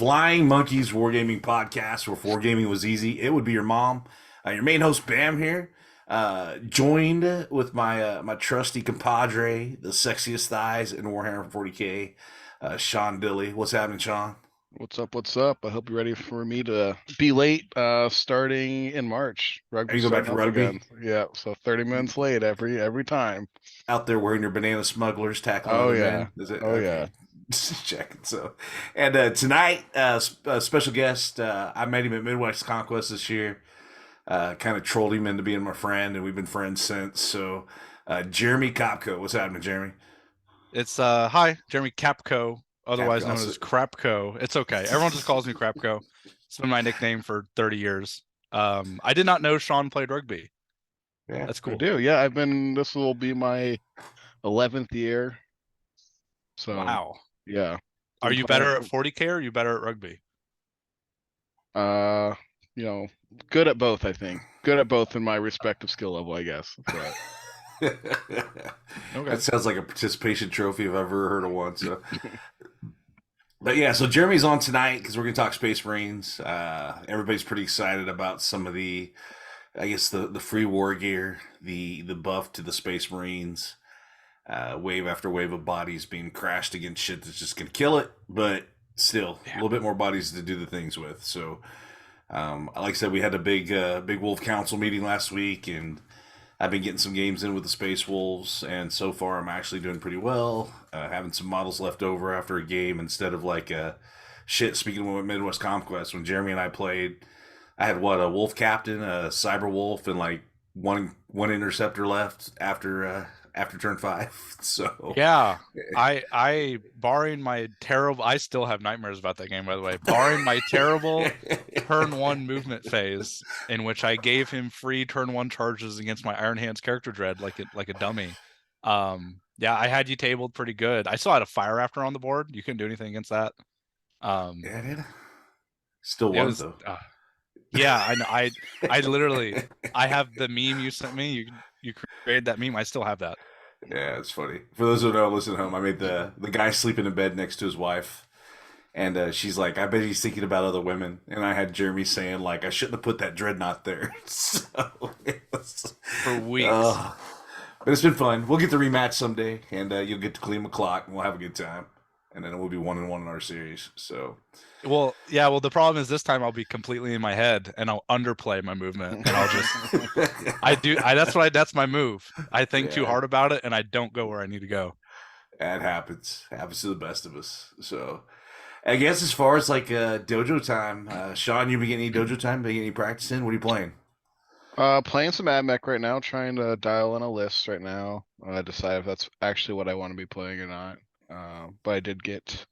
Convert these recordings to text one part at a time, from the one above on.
Flying Monkeys Wargaming podcast where wargaming was easy. It would be your mom. Your main host Bam here, joined with my trusty compadre, the sexiest thighs in Warhammer 40K, Sean Dilly. What's happening, Sean? What's up? What's up? I hope you're ready for me to be late. Starting in March, Are rugby's you go back starting to up rugby? again. Yeah, so 30 minutes late every time. Out there wearing your banana smugglers, tackling Oh other yeah, men? Is it oh yeah. okay? Just checking. So, and tonight, a special guest. I met him at Midwest Conquest this year. Kind of trolled him into being my friend, and we've been friends since. So, Jeremy Kopko, what's happening, Jeremy? It's hi, Jeremy Capco, otherwise known Kapko. as Crapko. It's okay. Everyone just calls me Crapko. It's been my nickname for 30 years. I did not know Sean played rugby. Yeah, That's I cool. do. Yeah, this will be my 11th year. So Wow. yeah. Are Been you playing- better at 40K or are you better at rugby? Uh, you know, good at both. I think good at both in my respective skill level. I guess. But Okay. That sounds like a participation trophy if I've ever heard of one. So, but yeah, so Jeremy's on tonight because we're going to talk Space Marines. Everybody's pretty excited about some of the, I guess the free war gear, the buff to the Space Marines. Wave after wave of bodies being crashed against shit that's just going to kill it, but still a little bit more bodies to do the things with. So, like I said, we had a big Wolf Council meeting last week, and I've been getting some games in with the Space Wolves, and so far I'm actually doing pretty well. Having some models left over after a game instead of like shit. Speaking of Midwest Conquest, when Jeremy and I played, I had a Wolf Captain, a Cyber Wolf, and like one interceptor left after turn 5. So Yeah. I barring my terrible, I still have nightmares about that game, by the way. Barring my terrible turn 1 movement phase in which I gave him free turn 1 charges against my Iron Hands character dread like a dummy. Yeah, I had you tabled pretty good. I still had a Fire Raptor on the board. You couldn't do anything against that. Yeah, dude. Still It won was though. yeah, I know. I literally I have the meme you sent me. You created that meme. I still have that. Yeah, it's funny. For those who don't listen at home, I made the guy sleeping in bed next to his wife, and she's like, "I bet he's thinking about other women." And I had Jeremy saying like, "I shouldn't have put that dreadnought there." So it was, For weeks. but it's been fun. We'll get the rematch someday, and you'll get to clean the clock, and we'll have a good time. And then we'll be 1-1 in our series. So Well, yeah, well the problem is this time I'll be completely in my head and I'll underplay my movement and I'll just that's my move. I think too Yeah. hard about it and I don't go where I need to go. That happens to the best of us. So I guess as far as like dojo time, Sean, you been getting any dojo time? Been getting any practice in? What are you playing? playing some AdMech right now, trying to dial in a list right now. Decide if that's actually what I want to be playing or not. But I did get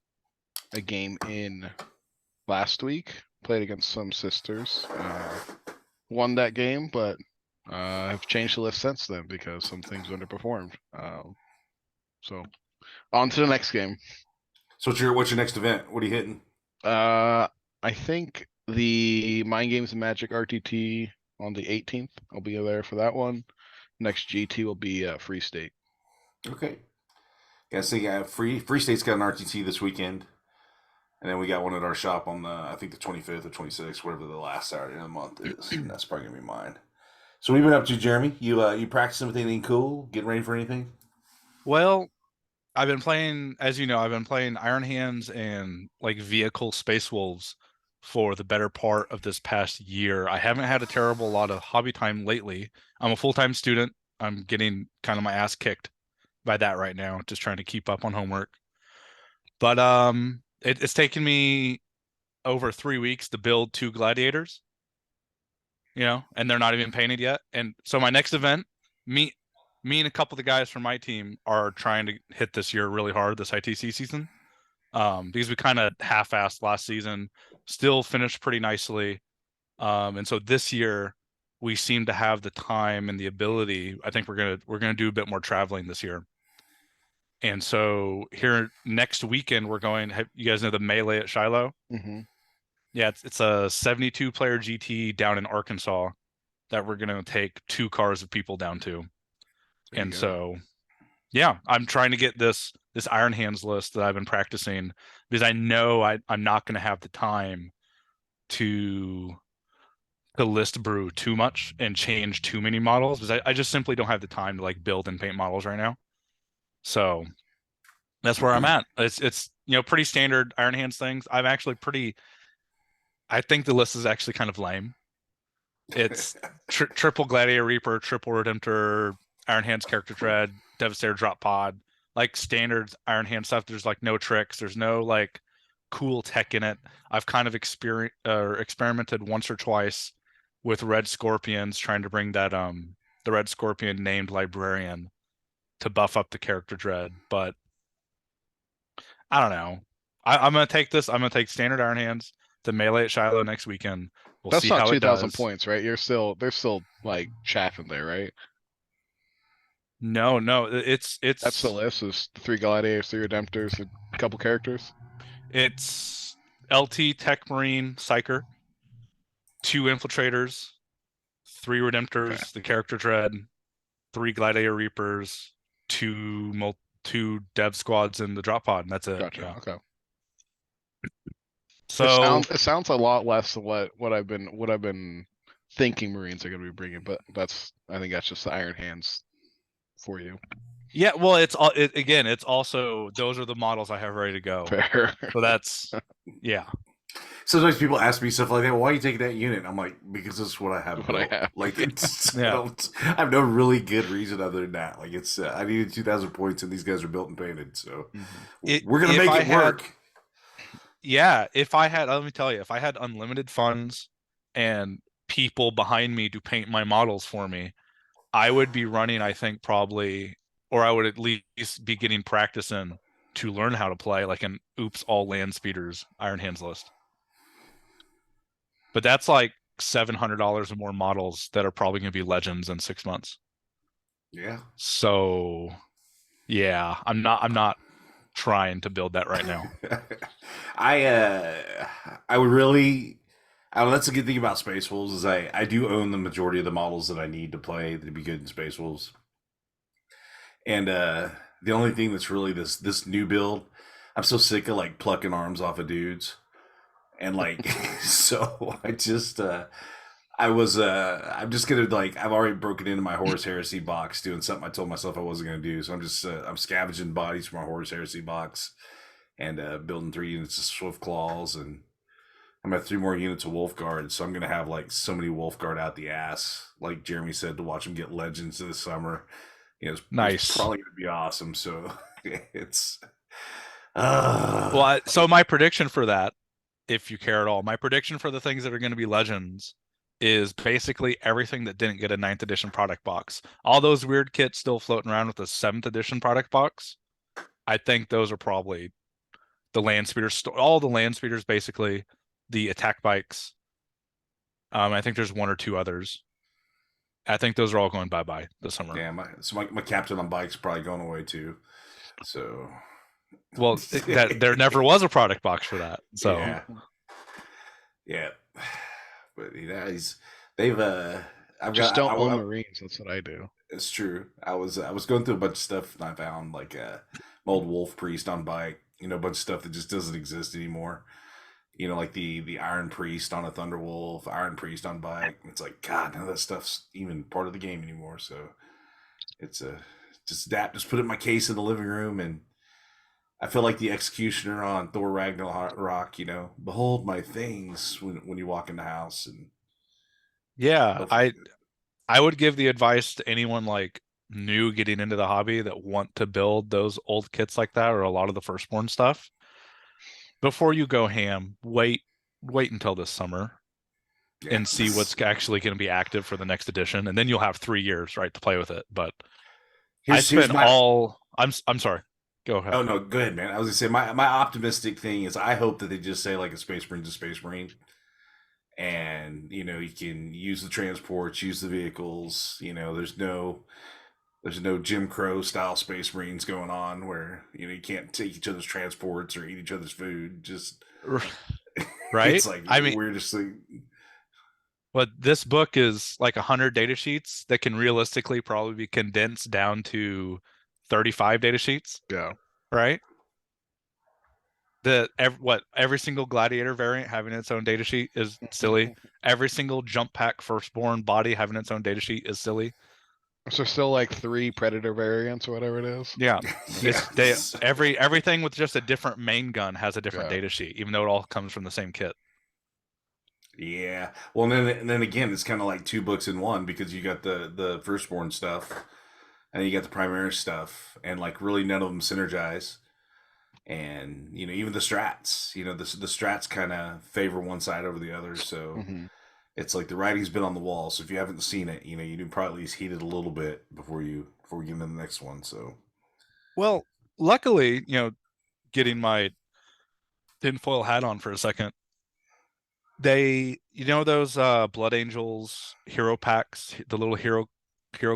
a game in last week. Played against some sisters. Won that game, but I've changed the list since then because some things underperformed. So on to the next game. So what's your next event? What are you hitting? I think the Mind Games and Magic RTT on the 18th. I'll be there for that one. Next GT will be Free State. Okay. Yeah, so yeah, Free State's got an RTT this weekend. And then we got one at our shop on I think the 25th or 26th, whatever the last Saturday of the month is. And that's probably gonna be mine. So what have you been up to, Jeremy? You practicing with anything cool? Getting ready for anything? Well, I've been playing, as you know, I've been playing Iron Hands and like vehicle Space Wolves for the better part of this past year. I haven't had a terrible lot of hobby time lately. I'm a full-time student. I'm getting kind of my ass kicked by that right now, just trying to keep up on homework. But it's taken me over 3 weeks to build 2 gladiators, and they're not even painted yet. And so my next event, me and a couple of the guys from my team are trying to hit this year really hard, this ITC season, because we kind of half-assed last season, still finished pretty nicely. And so this year we seem to have the time and the ability. I think we're gonna do a bit more traveling this year. And so here next weekend we're going. You guys know the Melee at Shiloh? Mm-hmm. Yeah, it's a 72 player GT down in Arkansas that we're gonna take 2 cars of people down to. There you And go. so Yeah, I'm trying to get this Iron Hands list that I've been practicing because I know I'm not going to have the time to list brew too much and change too many models because I just simply don't have the time to like build and paint models right now. So that's where I'm at. It's pretty standard Iron Hands things. I think the list is actually kind of lame. It's triple Gladiator Reaper, triple Redemptor, Iron Hands Character Dread, Devastator Drop Pod, like standard Iron Hand stuff. There's like no tricks. There's no like cool tech in it. I've kind of experimented once or twice with Red Scorpions, trying to bring that the Red Scorpion named Librarian to buff up the character dread, but I don't know. I'm gonna take this. I'm gonna take standard Iron Hands to melee at Shiloh next weekend. We'll That's see not how it 2,000 does. points, right? They're still like chaffing there, right? No, That's the list. Is 3 gladiators, 3 redemptors, a couple characters. it's LT Tech Marine Psyker, 2 infiltrators, 3 redemptors, Okay. the character dread, 3 gladiator reapers, 2 dev squads in the drop pod, and that's it. Gotcha. Yeah. Okay. So It sounds a lot less than what I've been thinking Marines are going to be bringing, but I think that's just the Iron Hands for you. yeah, well, again, it's also those are the models I have ready to go. Fair. So that's yeah. Sometimes people ask me stuff like that. Why are you taking that unit? I'm like, because this is what I have. What I built. have. Like it's, Yeah. I have no really good reason other than that. Like it's, I needed 2,000 points, and these guys are built and painted. So we're gonna make it work. Yeah, let me tell you, if I had unlimited funds and people behind me to paint my models for me, I would be running, I think probably, or I would at least be getting practice in to learn how to play like an oops all land speeders Iron Hands list. But that's like $700 or more models that are probably going to be legends in 6 months. Yeah. So yeah, I'm not trying to build that right now. I would really. That's a good thing about Space Wolves is I do own the majority of the models that I need to play to be good in Space Wolves. And the only thing that's really this new build, I'm so sick of like plucking arms off of dudes, and like so I'm just gonna like I've already broken into my Horus Heresy box doing something I told myself I wasn't gonna do. So I'm scavenging bodies from my Horus Heresy box and building 3 units of Swift Claws, and I'm at 3 more units of Wolf Guard. So I'm gonna have like so many Wolf Guard out the ass, like Jeremy said, to watch them get legends this summer. It's probably gonna be awesome. So it's well, so my prediction for that, if you care at all, my prediction for the things that are going to be legends is basically everything that didn't get a 9th edition product box. All those weird kits still floating around with a 7th edition product box. I think those are probably the land speeders, all the land speeders, basically the attack bikes. I think there's 1 or 2 others. I think those are all going bye-bye this summer. Yeah, my captain on bike's probably going away too. So, well, there never was a product box for that. So, yeah. But they've I've just got, don't own Marines. That's what I do. It's true. I was going through a bunch of stuff and I found like my old Wolf Priest on bike. A bunch of stuff that just doesn't exist anymore. Like the Iron Priest on a Thunderwolf, Iron Priest on bike. It's like, God, none of that stuff's even part of the game anymore. So it's just put it in my case in the living room, and I feel like the Executioner on Thor Ragnarok. Behold my things when you walk in the house, and yeah, I would give the advice to anyone like new getting into the hobby that want to build those old kits like that, or a lot of the firstborn stuff. Before you go ham, wait until this summer and see what's actually going to be active for the next edition, and then you'll have 3 years, right, to play with it. But I'm sorry. Go ahead. Oh no, go ahead, man. I was gonna say my optimistic thing is I hope that they just say like a Space Marine's a Space Marine, and you can use the transports, use the vehicles. There's no Jim Crow style Space Marines going on where you can't take each other's transports or eat each other's food. Just right. It's like we're just like. But this book is like 100 data sheets that can realistically probably be condensed down to 35 data sheets, Yeah. right? Every single gladiator variant having its own data sheet is silly. Every single jump pack firstborn body having its own data sheet is silly. So still like 3 predator variants or whatever it is. Yeah. Yeah. Everything with just a different main gun has a different Yeah. data sheet, even though it all comes from the same kit. Yeah. Well, and then again, it's kind of like 2 books in one, because you got the firstborn stuff, and you got the Primaris stuff, and like really none of them synergize. And even the strats, the strats kind of favor one side over the other. So it's like the writing's been on the wall. So if you haven't seen it, you can probably at least heat it a little bit before you get into the next one. So, well, luckily, getting my tinfoil hat on for a second, those Blood Angels hero packs, the little hero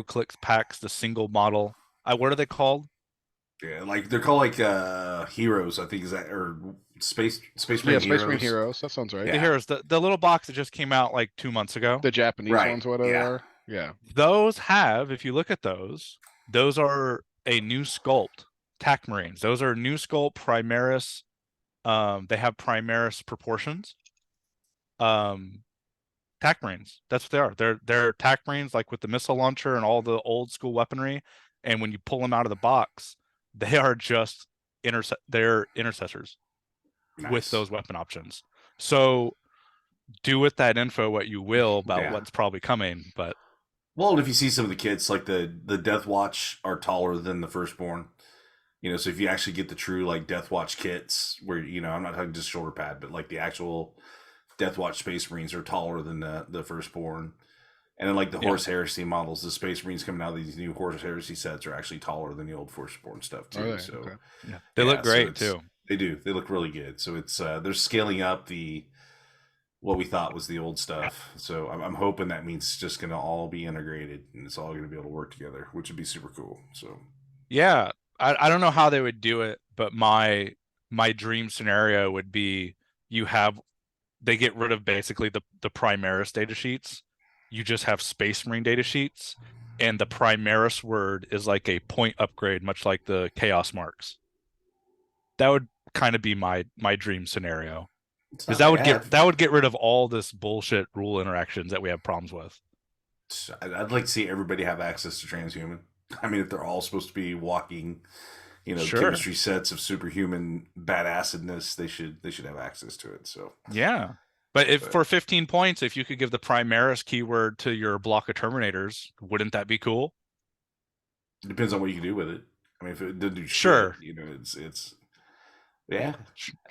clicks packs, the single model. What are they called? yeah, like they're called like heroes, I think, is that, or Space Marine Space Heroes. Marine Heroes. That sounds right. The Yeah. heroes, the little box that just came out like 2 months ago. The Japanese Right, ones, whatever yeah. they are. Yeah. Those have, if you look at those are a new sculpt, TAC Marines. Those are new sculpt Primaris. They have Primaris proportions. TAC Marines. That's what they are. They're TAC Marines, like with the missile launcher and all the old school weaponry. And when you pull them out of the box, they are just they're intercessors with Nice. those weapon options. So do with that info what you will about what's probably coming. But well, if you see some of the kits, like the Death Watch are taller than the firstborn. So if you actually get the true like Death Watch kits, where I'm not talking just shoulder pad, but like the actual Death Watch Space Marines are taller than the firstborn. And then like the Horse Heresy models, the Space Marines coming out of these new Horse Heresy sets are actually taller than the old firstborn stuff too. Really? So Okay. they look great too. They do. They look really good. So it's they're scaling up what we thought was the old stuff. So I'm hoping that means it's just going to all be integrated and it's all going to be able to work together, which would be super cool. So yeah, I don't know how they would do it, but my dream scenario would be they get rid of basically the Primaris data sheets. You just have Space Marine data sheets, and the Primaris word is like a point upgrade, much like the Chaos marks. That would kind of be my dream scenario, because that would get rid of all this bullshit rule interactions that we have problems with. I'd like to see everybody have access to transhuman. I mean, if they're all supposed to be walking, chemistry sets of superhuman badassedness, they should have access to it. So yeah. But for 15 points, if you could give the Primaris keyword to your block of Terminators, wouldn't that be cool? It depends on what you can do with it. I mean, if it doesn't do sure, shit, it's yeah,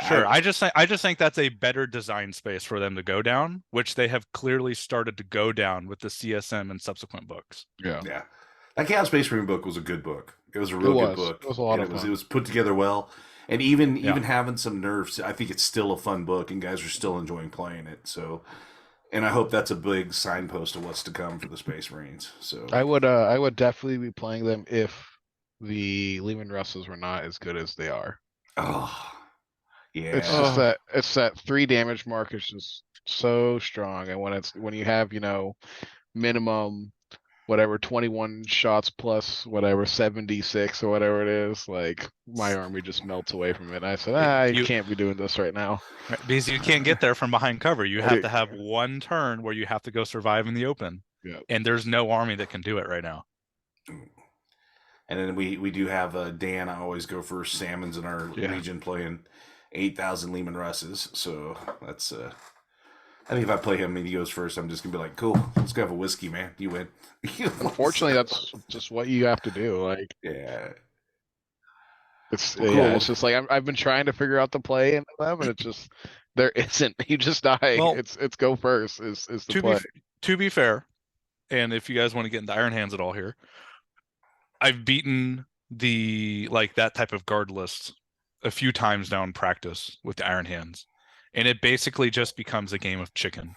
sure. I just think that's a better design space for them to go down, which they have clearly started to go down with the CSM and subsequent books. Yeah. That Chaos Space Marine book was a good book. It was a real good book. It was a lot of fun. It was put together well. And even having some nerfs, I think it's still a fun book, and guys are still enjoying playing it. So, and I hope that's a big signpost of what's to come for the Space Marines. So I would definitely be playing them if the Lehman Russes were not as good as they are. Oh, yeah. It's just that 3 damage mark is just so strong, and when you have minimum whatever 21 shots plus whatever 76 or whatever it is, like my army just melts away from it. I said, you can't be doing this right now, because you can't get there from behind cover. You have to have one turn where you have to go survive in the open, and there's no army that can do it right now. And then we do have Dan. I always go for Salmons in our Legion playing 8,000 Lehman Russes. So that's I think if I play him and he goes first, I'm just gonna be like, cool, let's go have a whiskey, man. You win. Unfortunately, that's just what you have to do. Like, it's cool. It's just like I've been trying to figure out the play into them, and it's just there isn't. You just die. Well, it's go first is the play. To be fair, and if you guys want to get into Iron Hands at all here, I've beaten that type of guard list a few times now in practice with the Iron Hands. And it basically just becomes a game of chicken.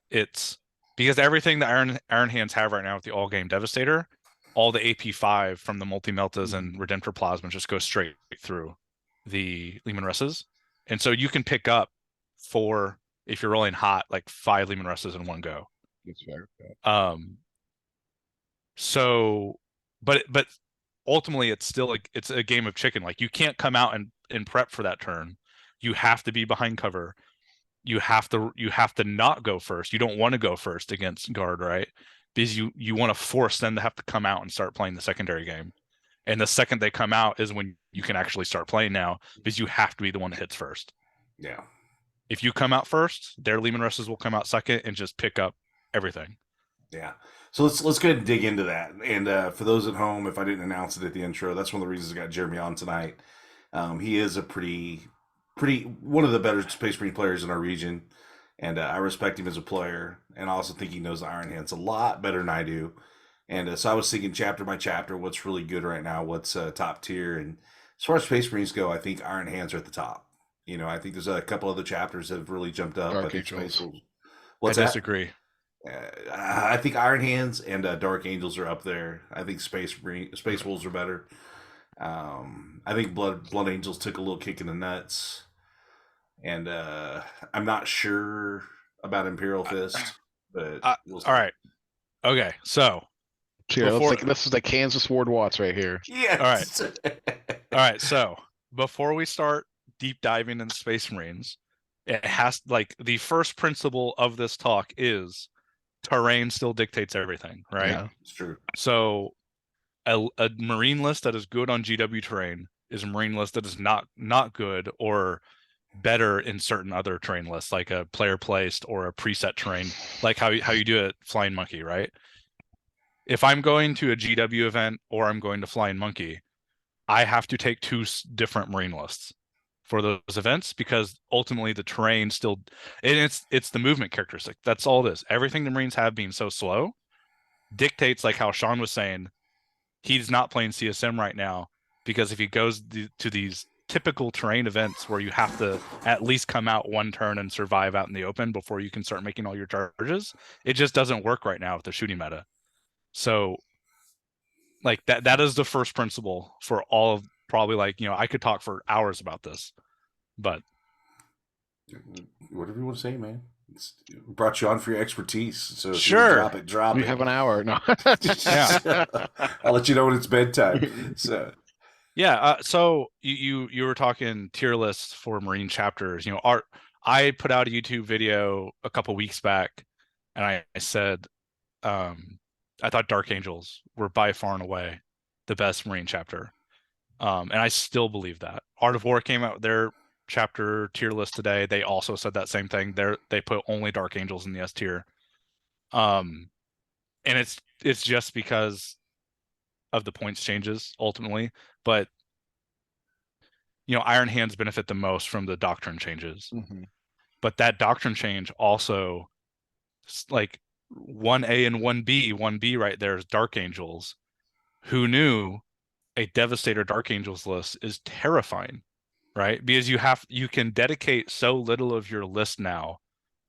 It's because everything the Iron Hands have right now with the all game Devastator, all the AP5 from the multi-meltas and Redemptor Plasma just goes straight through the Lehman Russes. And so you can pick up 4, if you're rolling hot, like 5 Lehman Russes in one go. That's fair. So but ultimately it's still like it's a game of chicken. Like you can't come out and prep for that turn. You have to be behind cover. You have to not go first. You don't want to go first against guard, right? Because you want to force them to have to come out and start playing the secondary game. And the second they come out is when you can actually start playing now, because you have to be the one that hits first. Yeah. If you come out first, their Lehman Russes will come out second and just pick up everything. Yeah. So let's go ahead and dig into that. And for those at home, if I didn't announce it at the intro, that's one of the reasons I got Jeremy on tonight. He is a pretty one of the better Space Marine players in our region, and I respect him as a player, and I also think he knows the Iron Hands a lot better than I do. And so I was thinking chapter by chapter, what's really good right now, what's top tier, and as far as Space Marines go, I think Iron Hands are at the top. You know, I think there's a couple other chapters that have really jumped up. Dark I think Angels. Space Wolves. I What's that? disagree. I think Iron Hands and Dark Angels are up there. I think Space Wolves are better. I think Blood Angels took a little kick in the nuts, and I'm not sure about Imperial Fist, but we'll see. All right, okay, so Here, this is the Kansas Ward Watts right here. Yes. All right. So before we start deep diving into Space Marines, it has like the first principle of this talk is terrain still dictates everything, right? Yeah. It's true. So a Marine list that is good on GW terrain is a Marine list that is not good or better in certain other terrain lists, like a player placed or a preset terrain, like how you do it Flying Monkey, right? If I'm going to a GW event or I'm going to Flying Monkey, I have to take two different Marine lists for those events, because ultimately the terrain still, and it's the movement characteristic. That's all it is. Everything the Marines have being so slow dictates, like how Sean was saying, he's not playing CSM right now, because if he goes to these typical terrain events where you have to at least come out one turn and survive out in the open before you can start making all your charges, it just doesn't work right now with the shooting meta. So like that is the first principle for all of, probably, like, you know, I could talk for hours about this, but Whatever you want to say, man. It's brought you on for your expertise. So if Sure. you drop We it. have an hour. No. Yeah. I'll let you know when it's bedtime. So yeah, so you were talking tier lists for Marine chapters. You know, I put out a YouTube video a couple weeks back, and I said I thought Dark Angels were by far and away the best Marine chapter, and I still believe that. Art of War came out with their chapter tier list today. They also said that same thing. They put only Dark Angels in the S tier, and it's just because of the points changes ultimately. But you know, Iron Hands benefit the most from the doctrine changes. Mm-hmm. But that doctrine change also, like 1A and 1B, 1B right there is Dark Angels. Who knew a Devastator Dark Angels list is terrifying, right? Because you can dedicate so little of your list now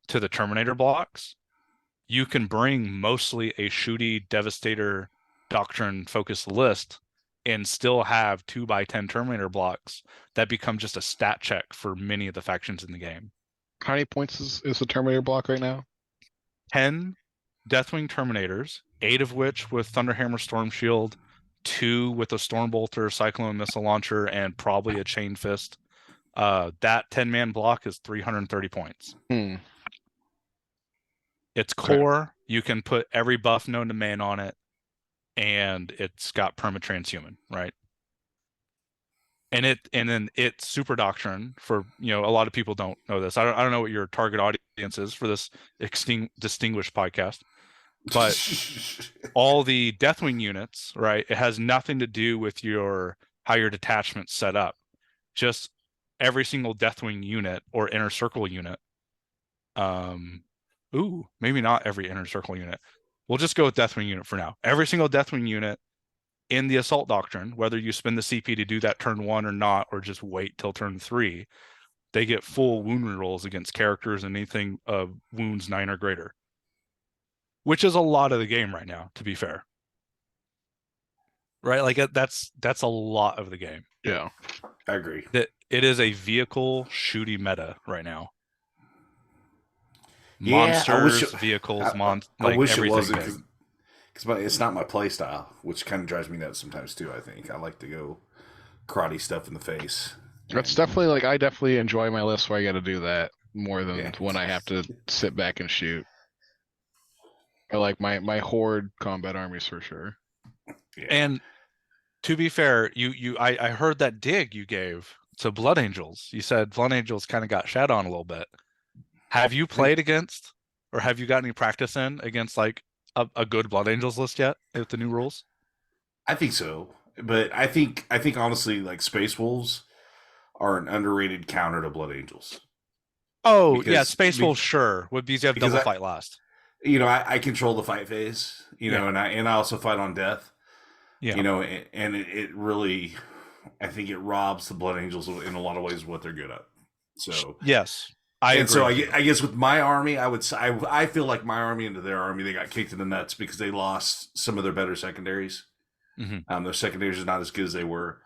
to the Terminator blocks. You can bring mostly a shooty Devastator doctrine focused list and still have 2x10 Terminator blocks that become just a stat check for many of the factions in the game. How many points is the Terminator block right now? 10 Deathwing Terminators, 8 of which with Thunderhammer Storm Shield, 2 with a Stormbolter, Cyclone Missile Launcher, and probably a Chain Fist. That 10-man block is 330 points. It's core. You can put every buff known to man on it, and it's got perma-transhuman, right? And then it's super doctrine for, you know, a lot of people don't know this. I don't know what your target audience is for this distinguished podcast, but all the Deathwing units, right? It has nothing to do with how your detachment's set up. Just every single Deathwing unit or inner circle unit. Maybe not every inner circle unit. We'll just go with Deathwing unit for now. Every single Deathwing unit in the Assault Doctrine, whether you spend the CP to do that turn 1 or not, or just wait till turn 3, they get full wound rerolls against characters and anything of wounds 9 or greater, which is a lot of the game right now, to be fair. Right? Like that's a lot of the game. Yeah, I agree. That it is a vehicle shooty meta right now. Yeah, Monsters, vehicles, I wish it wasn't, everything. because it's not my play style, which kind of drives me nuts sometimes too. I think I like to go karate stuff in the face. That's And, definitely like I definitely enjoy my list where I got to do that more than yeah. when I have to sit back and shoot. I like my horde combat armies for sure. Yeah. And to be fair, I heard that dig you gave to Blood Angels. You said Blood Angels kind of got shat on a little bit. Have you played against, or have you got any practice in against like a good Blood Angels list yet with the new rules? I think so, but I think honestly, like Space Wolves are an underrated counter to Blood Angels Oh yeah, because Space Wolves sure would be you have because double fight last. I control the fight phase, Yeah. and I also fight on death, Yeah. and it really, I think it robs the Blood Angels in a lot of ways what they're good at. So Yes, I and agree. so with you. I guess with my army, I would say I feel like my army into their army, they got kicked in the nuts because they lost some of their better secondaries. Mhm. Their secondaries are not as good as they were.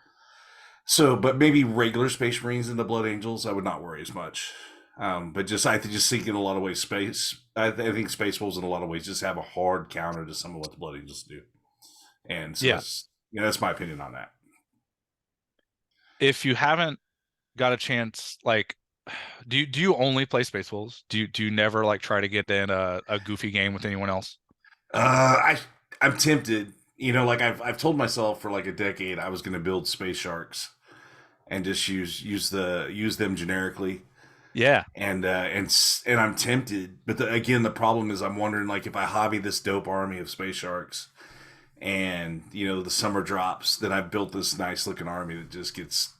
So, but maybe regular Space Marines and the Blood Angels, I would not worry as much. But I think in a lot of ways, I think Space Wolves in a lot of ways just have a hard counter to some of what the Blood Angels do, and so Yeah. that's my opinion on that. If you haven't got a chance, like, do you only play Space Wolves? Do you never like try to get in a goofy game with anyone else? I'm tempted. Like I've told myself for like a decade I was going to build Space Sharks and just use them generically. Yeah. And I'm tempted, but again, the problem is I'm wondering like if I hobby this dope army of Space Sharks, and the summer drops, then I've built this nice looking army that just gets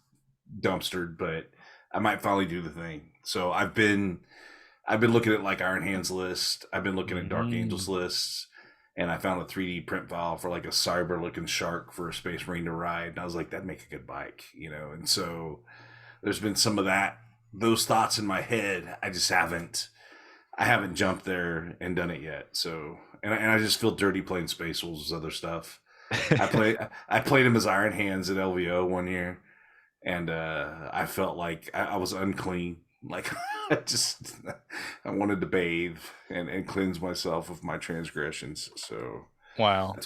dumpstered. But I might finally do the thing. So I've been looking at like Iron Hands list. I've been looking at Dark Angels lists, and I found a 3D print file for like a cyber looking shark for a Space Marine to ride. And I was like, that'd make a good bike, And so there's been some of those thoughts in my head. I haven't jumped there and done it yet. So, and I just feel dirty playing Space Wolves' other stuff. I played him as Iron Hands at LVO one year, and I felt like I was unclean. Like I wanted to bathe and cleanse myself of my transgressions. So Wow.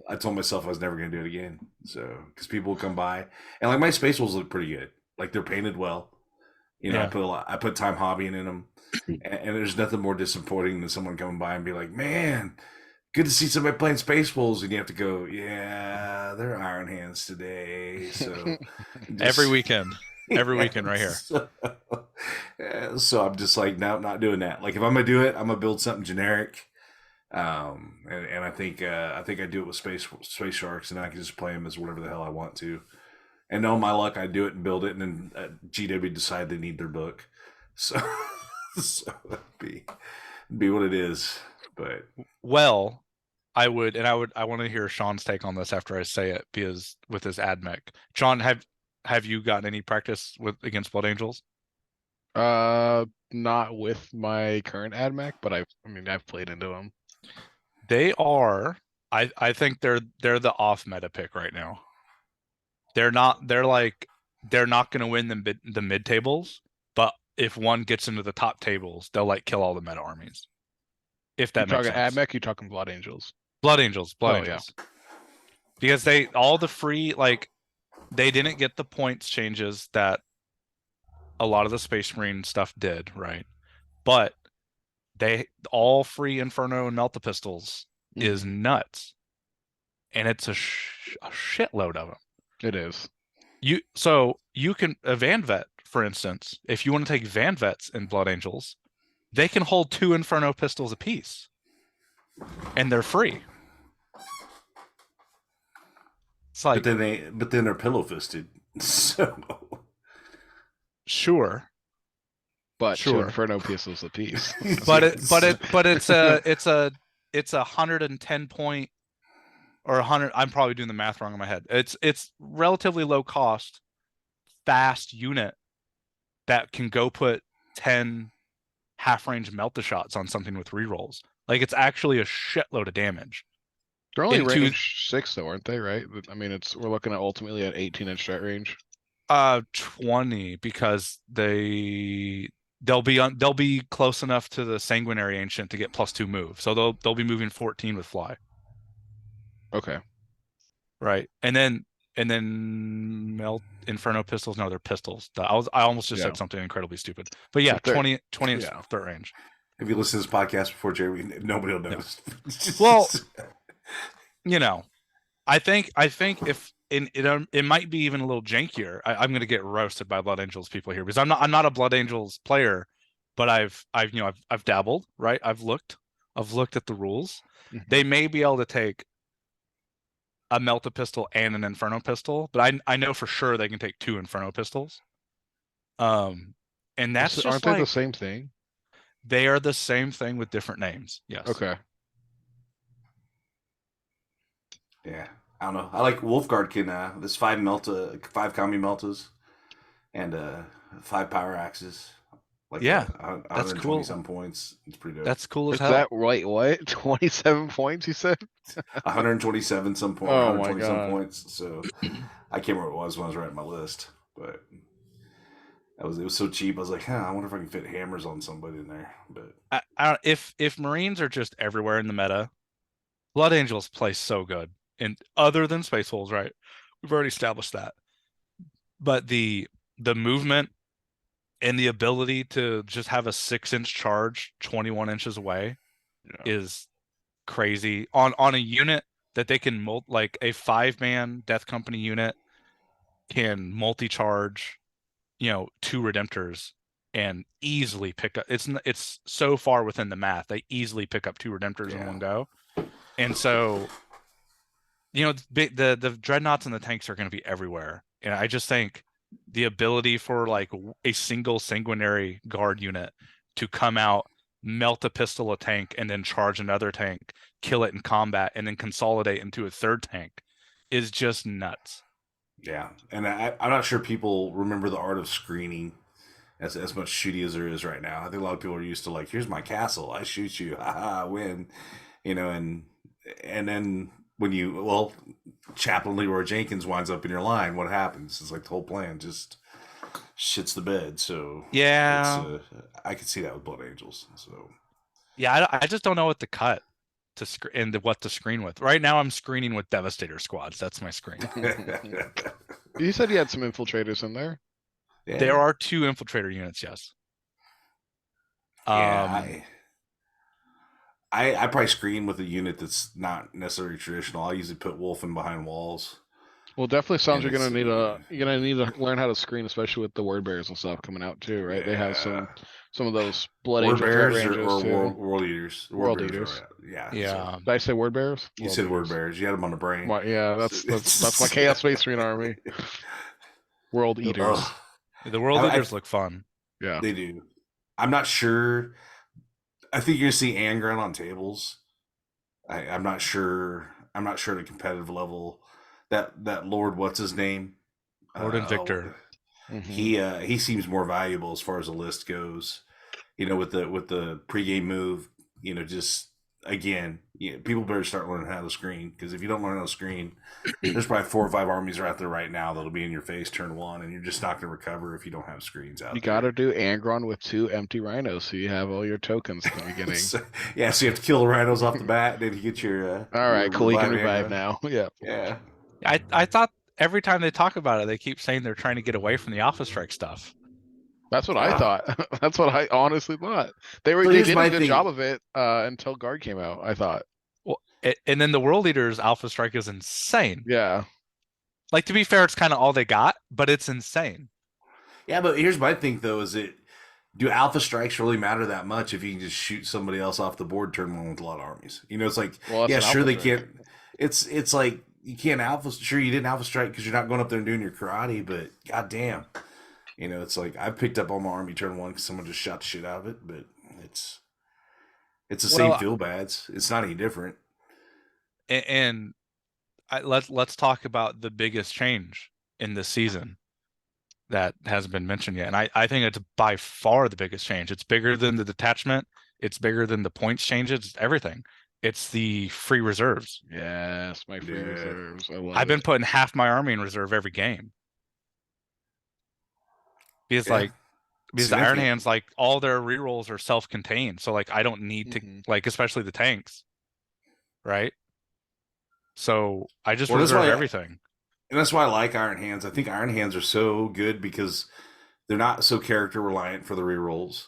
I told myself I was never going to do it again. So because people would come by, and like my Space Wolves look pretty good. Like they're painted well. Yeah. I put time hobbying in them, and there's nothing more disappointing than someone coming by and be like, "Man, good to see somebody playing Space Wolves," and you have to go, "Yeah, they're Iron Hands today." So Every weekend. Every weekend right here. So I'm just like, no, not doing that. Like if I'm gonna do it, I'm gonna build something generic. And I think I do it with Space Sharks, and I can just play them as whatever the hell I want to. And on my luck, I do it and build it, and then GW decide they need their book, so that'd be what it is. But Well, I want to hear Sean's take on this after I say it, because with his AdMech. Sean, have you gotten any practice against Blood Angels? Not with my current AdMech, but I've played into them. They are. I think they're the off meta pick right now. They're not going to win the mid tables, but if one gets into the top tables, they'll like kill all the meta armies. If that makes sense. You talking AdMech? You talking Blood Angels? Blood Angels. Oh, Angels. Yeah. Because all the free, like, they didn't get the points changes that a lot of the Space Marine stuff did, right? But they all free Inferno and Melta pistols is nuts, and it's a shitload of them. It is. So you can a Van Vet, for instance, if you want to take Van Vets in Blood Angels, they can hold 2 Inferno pistols apiece, and they're free. It's like, but then they're pillow fisted. So sure, but sure. 2 Inferno pistols apiece. but it's a 110 point or 100. I'm probably doing the math wrong in my head. It's relatively low cost, fast unit that can go put 10 half range melta shots on something with rerolls. Like it's actually a shitload of damage. They're only range 6 though, aren't they? Right? I mean, we're looking at ultimately at 18-inch strike range. 20 because they'll be close enough to the Sanguinary Ancient to get +2 move. So they'll be moving 14 with fly. Okay. right? And then melt Inferno pistols. No, they're pistols. I almost just Yeah. said something incredibly stupid. But yeah, But they're- 20 inch yeah. third range. If you listen to this podcast before, Jeremy, nobody will No. notice. Well, you know, I think if it might be even a little jankier. I'm going to get roasted by Blood Angels people here because I'm not a Blood Angels player, but I've dabbled, right? I've looked at the rules. Mhm. They may be able to take a Melta pistol and an Inferno pistol, but I know for sure they can take 2 Inferno pistols. And that's just aren't they like the same thing? they are the same thing with different names. Yes. Okay. Yeah, I don't know. I like Wolfguard can this 5 combi meltas and 5 power axes. Like Yeah, that's 120 cool. some points. It's pretty dope. That's cool as Is hell. that right? What? 27 points, you said? 127 some points. Oh my 120 some God. points. So I can't remember what it was when I was writing my list, but it was so cheap. I was like, I wonder if I can fit hammers on somebody in there. But if Marines are just everywhere in the meta, Blood Angels play so good. And other than Space Wolves, right? We've already established that. But the movement and the ability to just have a 6-inch charge 21 inches away is crazy on a unit that they can like a 5-man Death Company unit can multi-charge 2 Redemptors and easily pick up. It's so far within the math. They easily pick up 2 Redemptors in one go. And so the dreadnoughts and the tanks are going to be everywhere. And I just think the ability for like a single sanguinary guard unit to come out, melt a pistol a tank, and then charge another tank, kill it in combat, and then consolidate into a third tank is just nuts. Yeah, and I'm not sure people remember the art of screening as much shooty as there is right now. I think a lot of people are used to like, here's my castle, I shoot you, haha, win, and then when Chaplain Leroy Jenkins winds up in your line, what happens? It's like the whole plan just shits the bed. So yeah, I could see that with Blood Angels. So yeah, I just don't know what to cut and what to screen with. Right now, I'm screening with Devastator squads. That's my screen. You said you had some infiltrators in there. Yeah. There are 2 infiltrator units, yes. Yeah, I probably screen with a unit that's not necessarily traditional. I usually put Wolfen behind walls. Well, definitely sounds And you're gonna need to learn how to screen, especially with the word bearers and stuff coming out too, right? They have some of those blood Word angel threat bearers ranges or too. world eaters. World Bearers eaters. Yeah. Yeah. So Did I say word bearers? you said word bearers. You had them on the brain. Well, yeah, that's my Chaos Space Marine army. World eaters. Ugh. The world eaters look fun. Yeah, They do. I'm not sure. I think you're gonna see Angron on tables. I'm not sure. I'm not sure at a competitive level. That Lord, what's his name? Lord Invictor. He seems more valuable as far as the list goes. With the pregame move. Just again, people better start learning how to screen, because if you don't learn how to screen, there's probably 4 or 5 armies out there right now that'll be in your face turn 1, and you're just not going to recover if you don't have screens out. You got to do Angron with 2 empty rhinos, so you have all your tokens at the beginning. so you have to kill the rhinos off the bat, then you get your. All right, cool. You can revive Angron. now. Yeah. Yeah. I thought every time they talk about it, they keep saying they're trying to get away from the Alpha Strike stuff. That's what I thought. That's what I honestly thought. They did a good job of it until Guard came out, I thought. Well, and then the World Eaters Alpha Strike is insane. Yeah. Like, to be fair, it's kind of all they got, but it's insane. Yeah, but here's my thing though: do Alpha Strikes really matter that much if you can just shoot somebody else off the board turn 1 with a lot of armies? It's like, sure they can't. It's like you can't Alpha. Sure, you didn't Alpha Strike because you're not going up there and doing your karate, but goddamn. It's like I picked up all my army turn 1 because someone just shot the shit out of it, but it's the same feel bads. It's not any different. And let's talk about the biggest change in this season that hasn't been mentioned yet. And I think it's by far the biggest change. It's bigger than the detachment. It's bigger than the points changes. It's everything. It's the free reserves. Yes, my free reserves. I've been putting half my army in reserve every game. Because the Iron Hands, like, all their rerolls are self-contained, so like I don't need to like, especially the tanks, right? So I just Well, that's reserve why, everything. and that's why I like Iron Hands. I think Iron Hands are so good because they're not so character reliant for the rerolls.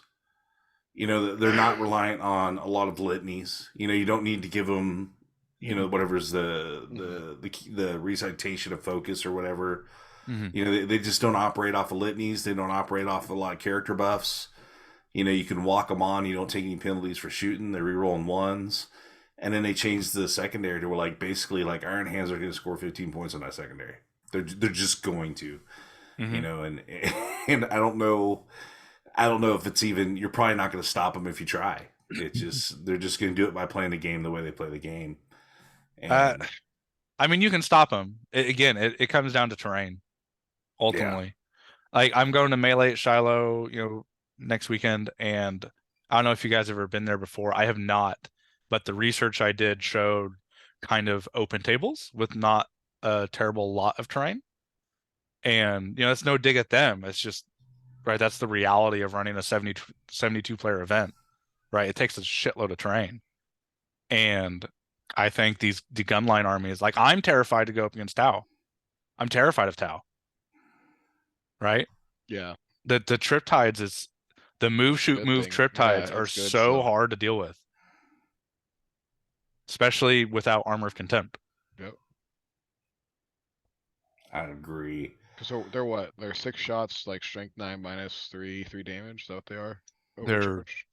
They're not reliant on a lot of litanies. You don't need to give them, whatever's the recitation of focus or whatever. Hmm. They just don't operate off of litanies. They don't operate off of a lot of character buffs. You can walk them on. You don't take any penalties for shooting. They're rerolling ones. And then they changed the secondary to where, like, basically, like, Iron Hands are going to score 15 points on that secondary. They're just going to, Hmm. and I don't know. I don't know if it's even. You're probably not going to stop them if you try. It's just they're just going to do it by playing the game the way they play the game. And I mean, you can stop them. Again, it comes down to terrain ultimately. Like I'm going to Melee at Shiloh, next weekend, and I don't know if you guys have ever been there before. I have not, but the research I did showed kind of open tables with not a terrible lot of terrain. And it's no dig at them. It's just right. That's the reality of running a 72 player event, right? It takes a shitload of terrain, and I think the gunline armies, like I'm terrified to go up against Tau. I'm terrified of Tau, right? Yeah. The Triptides is the move, shoot, Good move thing. Yeah, Triptides are it's good so still. hard to deal with, especially without Armor of Contempt. Yep. I agree. Because they're what? They're 6 shots, like strength 9 minus 3 damage. Is that what they are? They're Overcharged.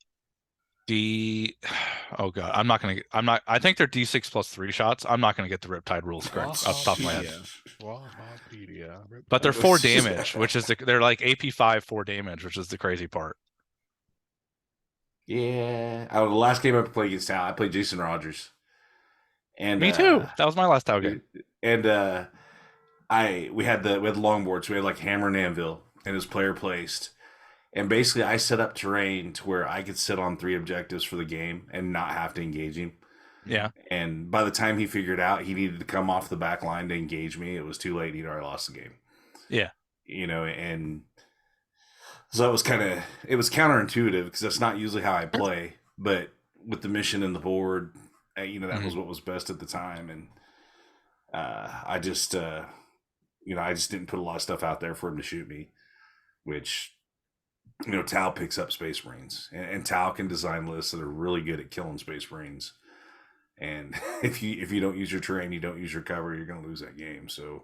oh god, I think they're D6 plus 3 shots. I'm not gonna get the Riptide rules correct off the top of my head. Wahapedia. But they're 4 damage, which is they're like AP5 4 damage, which is the crazy part. Yeah. The last game I played against Tal, I played Jason Rogers. And Me too. That was my last Tau game. And we had longboards. We had like hammer and anvil, and his player placed. And basically, I set up terrain to where I could sit on 3 objectives for the game and not have to engage him. Yeah. And by the time he figured out he needed to come off the back line to engage me, it was too late. He'd already lost the game. Yeah. And so it was counterintuitive because that's not usually how I play. But with the mission and the board, that was what was best at the time. And I just didn't put a lot of stuff out there for him to shoot me, which Tau picks up Space Marines, and Tau can design lists that are really good at killing Space Marines. And if you don't use your terrain, you don't use your cover, you're going to lose that game. So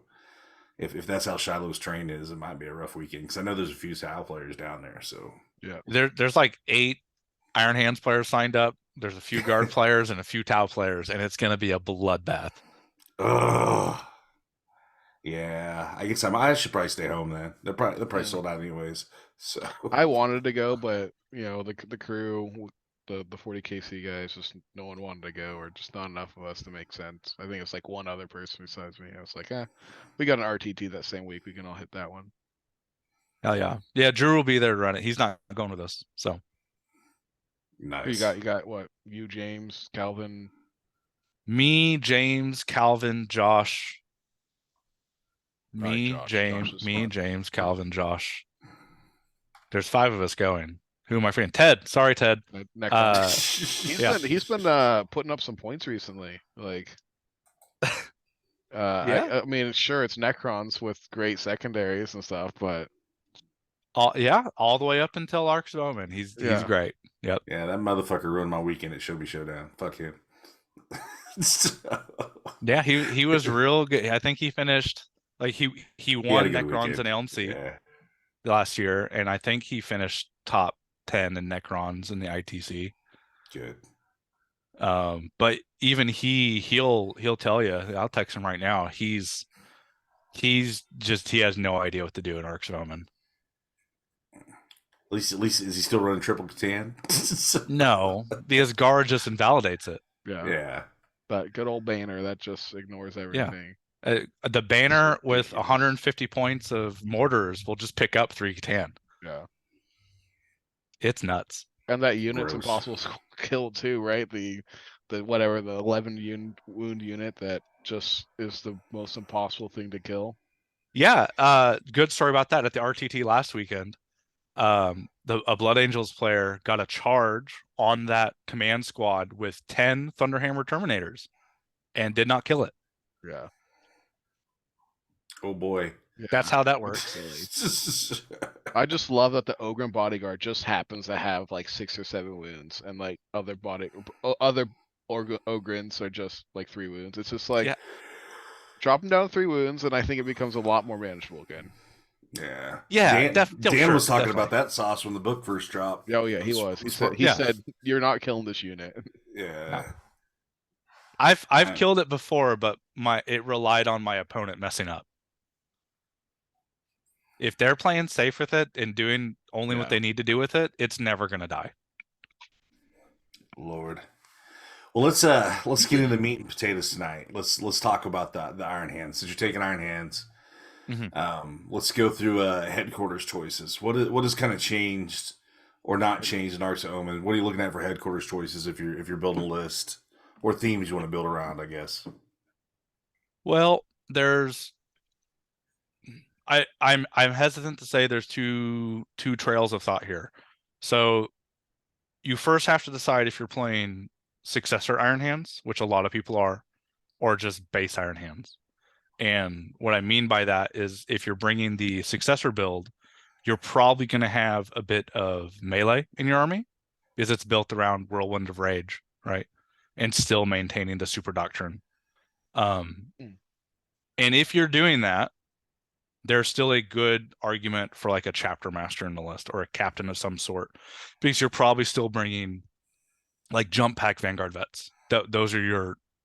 if that's how Shiloh's train is, it might be a rough weekend because I know there's a few Tau players down there. So yeah, there's like 8 Iron Hands players signed up. There's a few guard players and a few Tau players, and it's going to be a bloodbath. Ugh. Yeah, I guess I should probably stay home then. They're probably sold out anyways. So I wanted to go, but the crew, the 40KC guys, just no one wanted to go, or just not enough of us to make sense. I think it's like one other person besides me. I was like, we got an RTT that same week. We can all hit that one. Hell yeah, yeah. Drew will be there to run it. He's not going with us, so nice. You got what? You, James, Calvin, me, James, Calvin, Josh. Me, Josh. James, Josh is me, fun. James, Calvin, Josh. There's 5 of us going. Who am I forgetting? Ted. Sorry, Ted. He's been putting up some points recently. Like, Yeah. I mean, sure, it's Necrons with great secondaries and stuff, but all the way up until Ark's Omen. He's great. Yep. Yeah, that motherfucker ruined my weekend at Show Me Showdown. Fuck him. Yeah, he was real good. I think he finished like he won Necrons and Elmsea last year, and I think he finished top 10 in Necrons in the ITC. Good. But even he'll tell you. I'll text him right now. He has no idea what to do in Ark's Omen. At least is he still running triple Catan? No, because Gar just invalidates it. Yeah. That good old banner that just ignores everything. The banner with 150 points of mortars will just pick up 3 Catan. Yeah. It's nuts. And that unit's impossible to kill too, right? The 11 wound unit that just is the most impossible thing to kill. Yeah, good story about that at the RTT last weekend. A Blood Angels player got a charge on that command squad with 10 Thunderhammer Terminators and did not kill it. Yeah. Oh boy. That's how that works. Silly. I just love that the Ogren bodyguard just happens to have like 6 or 7 wounds, and like other Ogrens are just like 3 wounds. It's just like Yeah. drop him down 3 wounds, and I think it becomes a lot more manageable again. Yeah. Yeah, Dan sure, was talking definitely. about that sauce when the book first dropped. Oh yeah, he was. He Yeah. said you're not killing this unit. Yeah. I've killed it before, but it relied on my opponent messing up. If they're playing safe with it and doing only what Yeah. they need to do with it, it's never gonna die. Lord. Well, let's get into the meat and potatoes tonight. Let's talk about the Iron Hands. Since you're taking Iron Hands, let's go through headquarters choices. What has kind of changed or not changed in Arcs of Omen? What are you looking at for headquarters choices if you're building a list or themes you want to build around? I guess. Well, I'm hesitant to say there's two trails of thought here. So you first have to decide if you're playing successor Iron Hands, which a lot of people are, or just base Iron Hands. And what I mean by that is if you're bringing the successor build, you're probably going to have a bit of melee in your army because it's built around Whirlwind of Rage, right? And still maintaining the super doctrine. And if you're doing that, there's still a good argument for like a chapter master in the list or a captain of some sort, because you're probably still bringing like jump pack Vanguard vets. Those are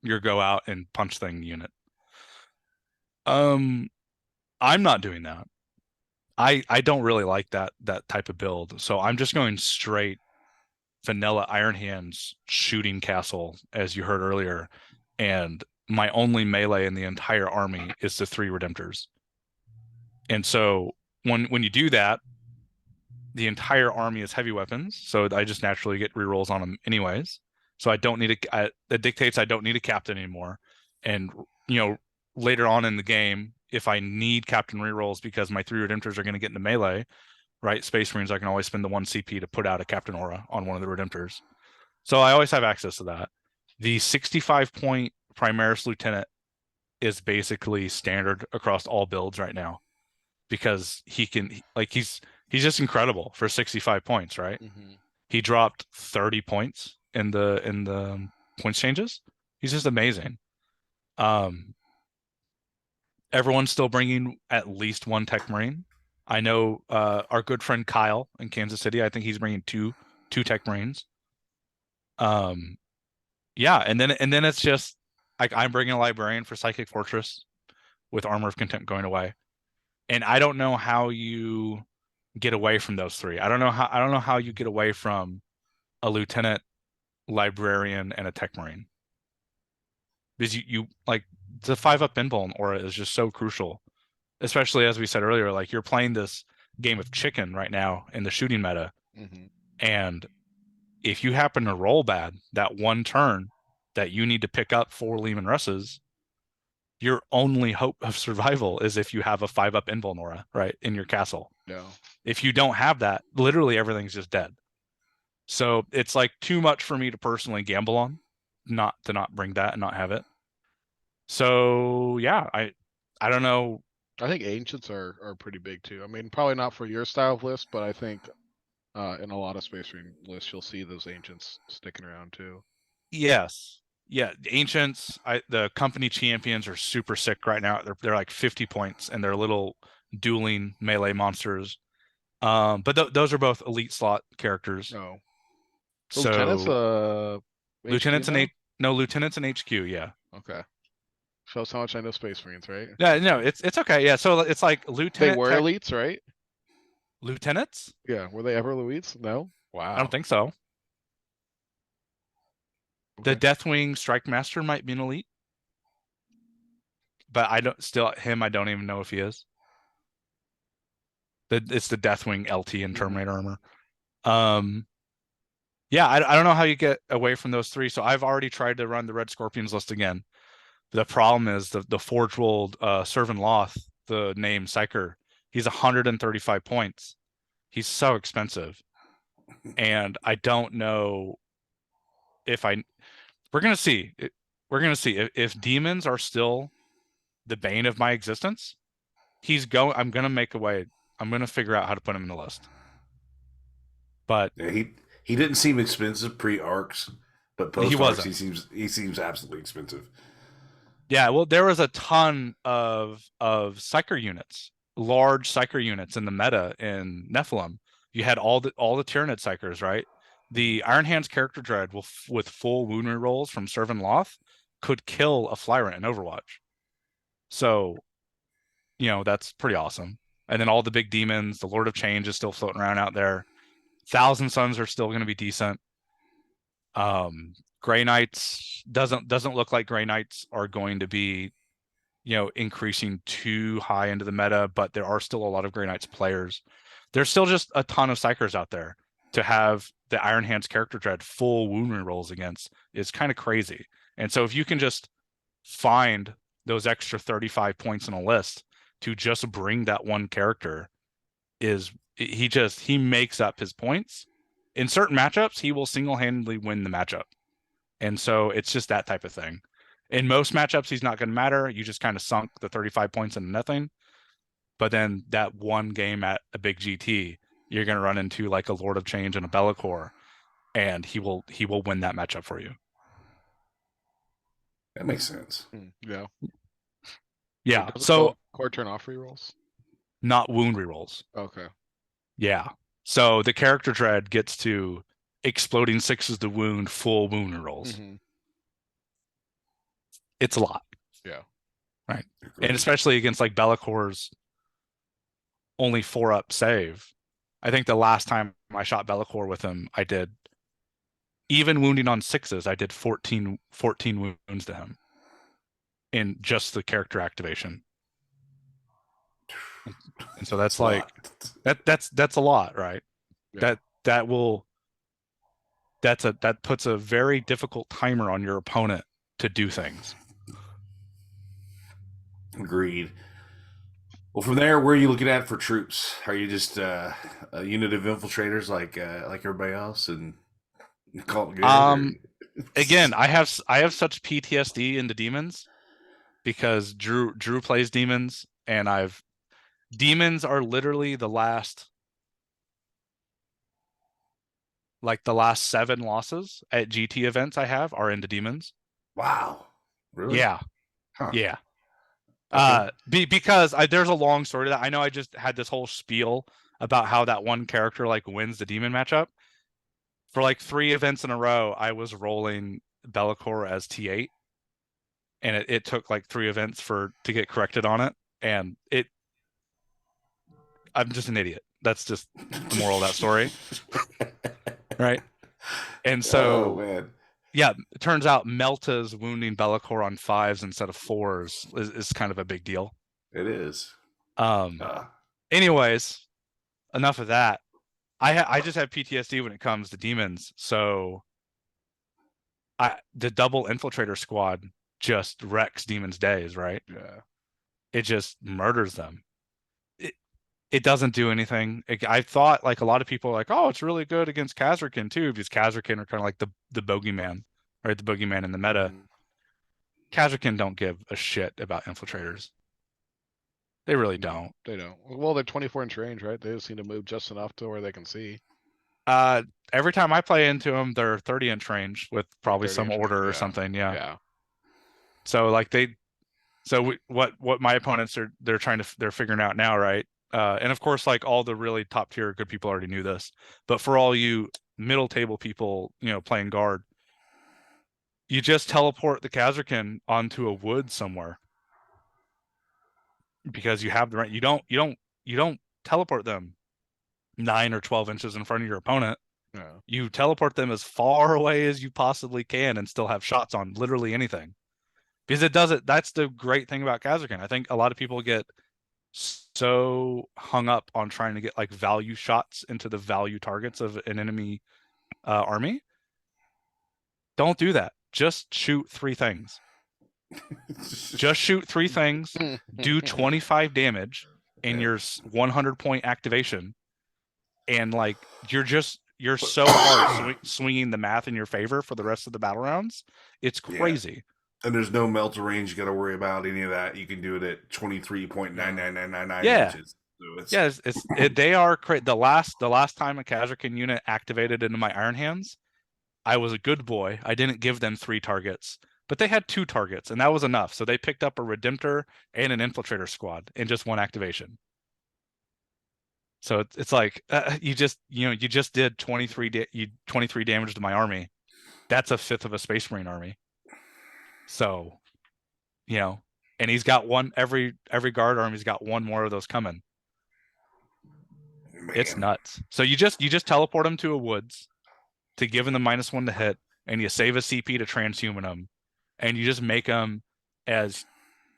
your go out and punch thing unit. I'm not doing that. I don't really like that type of build, so I'm just going straight vanilla Iron Hands shooting castle, as you heard earlier, and my only melee in the entire army is the 3 Redemptors. And so when you do that, the entire army is heavy weapons, so I just naturally get rerolls on them anyways. So I don't need that dictates I don't need a captain anymore. And later on in the game, if I need captain rerolls because my 3 Redemptors are going to get into melee, right? Space Marines, I can always spend the 1 CP to put out a captain aura on one of the Redemptors. So I always have access to that. The 65 point Primaris Lieutenant is basically standard across all builds right now, because he's just incredible for 65 points, right? He dropped 30 points in the points changes. He's just amazing. Everyone's still bringing at least 1 Tech Marine. I know our good friend Kyle in Kansas City, I think he's bringing two Tech Marines. Yeah, and then it's just like I'm bringing a Librarian for Psychic Fortress with Armor of Contempt going away. And I don't know how you get away from those 3. I don't know how you get away from a Lieutenant, Librarian, and a Tech Marine. Because you like the 5-up invuln aura is just so crucial, especially as we said earlier. Like you're playing this game of chicken right now in the shooting meta, and if you happen to roll bad that one turn that you need to pick up 4 Lehman Russes, your only hope of survival is if you have a 5-up invuln aura, right, in your castle. No. If you don't have that, literally everything's just dead. So it's like too much for me to personally gamble on, not bring that and not have it. So yeah, I don't know. I think ancients are pretty big too. I mean, probably not for your style of list, but I think in a lot of Space Marine lists you'll see those ancients sticking around too. Yes. Yeah, ancients, the company champions are super sick right now. They're like 50 points and they're little dueling melee monsters. But those are both elite slot characters. No. So Lieutenant's lieutenants in HQ, yeah. Okay. Shows how much I know Space Marines, right? Yeah, no, it's okay. Yeah, so it's like lieutenant. They were elites, right? Lieutenants? Yeah, were they ever elites? No. Wow. I don't think so. Okay. The Deathwing Strike Master might be an elite, but I don't even know if he is. It's the Deathwing LT in Terminator armor. Yeah, I don't know how you get away from those 3. So I've already tried to run the Red Scorpions list again. The problem is the Forge World Servant Loth, the name Psyker, he's 135 points. He's so expensive. And I don't know if we're gonna see. We're gonna see if demons are still the bane of my existence, I'm gonna make a way. I'm gonna figure out how to put him in the list. But Yeah, he didn't seem expensive pre-arcs, but he post-arcs wasn't. he seems absolutely expensive. Yeah, well, there was a ton of psyker units, large psyker units in the meta in Nephilim. You had all the Tyranid psychers, right? The Iron Hands character dread with full wound rolls from Servant Loth could kill a Flyrant in Overwatch. So, that's pretty awesome. And then all the big demons, the Lord of Change is still floating around out there. Thousand Suns are still going to be decent. Grey Knights doesn't look like Grey Knights are going to be increasing too high into the meta, but there are still a lot of Grey Knights players. There's still just a ton of psychers out there. To have the Iron Hands character dread full wound rolls against is kind of crazy. And so if you can just find those extra 35 points in a list to just bring that one character, he makes up his points. In certain matchups, he will single-handedly win the matchup. And so it's just that type of thing. In most matchups, he's not going to matter. You just kind of sunk the 35 points into nothing. But then that one game at a big GT, you're going to run into like a Lord of Change and a Be'lakor, and he will win that matchup for you. That makes sense. Yeah. Yeah. Does it So core turn off rerolls? not wound rerolls. Okay. Yeah. So the character dread gets to exploding sixes to wound, full wound rerolls. Mm-hmm. It's a lot. Yeah. Right. Agreed. And especially against like Be'lakor's only 4-up save. I think the last time I shot Be'lakor with him, I did, even wounding on sixes, I did 14 wounds to him in just the character activation. And so that's like that's a lot, right? Yeah. That puts a very difficult timer on your opponent to do things. Agreed. Well, from there, where are you looking at for troops? Are you just a unit of infiltrators like everybody else and call it good? Again, I have such PTSD into demons because Drew plays demons, and demons are literally the last 7 losses at GT events I have are into demons. Wow, really? Yeah, Huh. yeah. Okay. Because there's a long story to that. I know I just had this whole spiel about how that one character like wins the demon matchup. For like 3 events in a row, I was rolling Be'lakor as T8, and it took like 3 events to get corrected on it, and I'm just an idiot. That's just the moral of that story, right? And so, man. yeah, it turns out Melta's wounding Be'lakor on 5s instead of 4s is kind of a big deal. It is. Anyways, enough of that. I just have PTSD when it comes to demons. So the double infiltrator squad just wrecks demons' days, right? Yeah. It just murders them. It doesn't do anything. I thought like a lot of people are like, oh, it's really good against Khazrakin too, because Khazrakin are kind of like the bogeyman, right? The bogeyman in the meta. Khazrakin don't give a shit about infiltrators. They really don't. They don't. Well, they're 24-inch range, right? They just need to move just enough to where they can see. Every time I play into them, they're 30-inch range with probably some order or something. Yeah. Yeah. So like what my opponents they're figuring out now, right? And of course, like all the really top tier good people already knew this, but for all you middle table people, playing guard, you just teleport the Khazrakin onto a wood somewhere because you have the right. You don't teleport them 9 or 12 inches in front of your opponent. Yeah. You teleport them as far away as you possibly can and still have shots on literally anything. Because it does it. That's the great thing about Khazrakin. I think a lot of people get so hung up on trying to get like value shots into the value targets of an enemy army. Don't do that. Just shoot 3 things. Just shoot 3 things, do 25 damage in your 100 point activation, and like you're so hard swinging the math in your favor for the rest of the battle rounds. It's crazy. And there's no melter range you got to worry about any of that. You can do it at 23.99999 Yeah. inches. So it's Yeah, they are the last time a Kazakh unit activated into my Iron Hands, I was a good boy. I didn't give them 3 targets, but they had 2 targets, and that was enough. So they picked up a Redemptor and an Infiltrator squad in just 1 activation. So it's like you just did 23 damage to my army. That's a fifth of a Space Marine army. So, and he's got one every guard army's got 1 more of those coming. man. It's nuts. So you just teleport him to a woods to give him the -1 to hit, and you save a CP to transhuman him, and you just make him as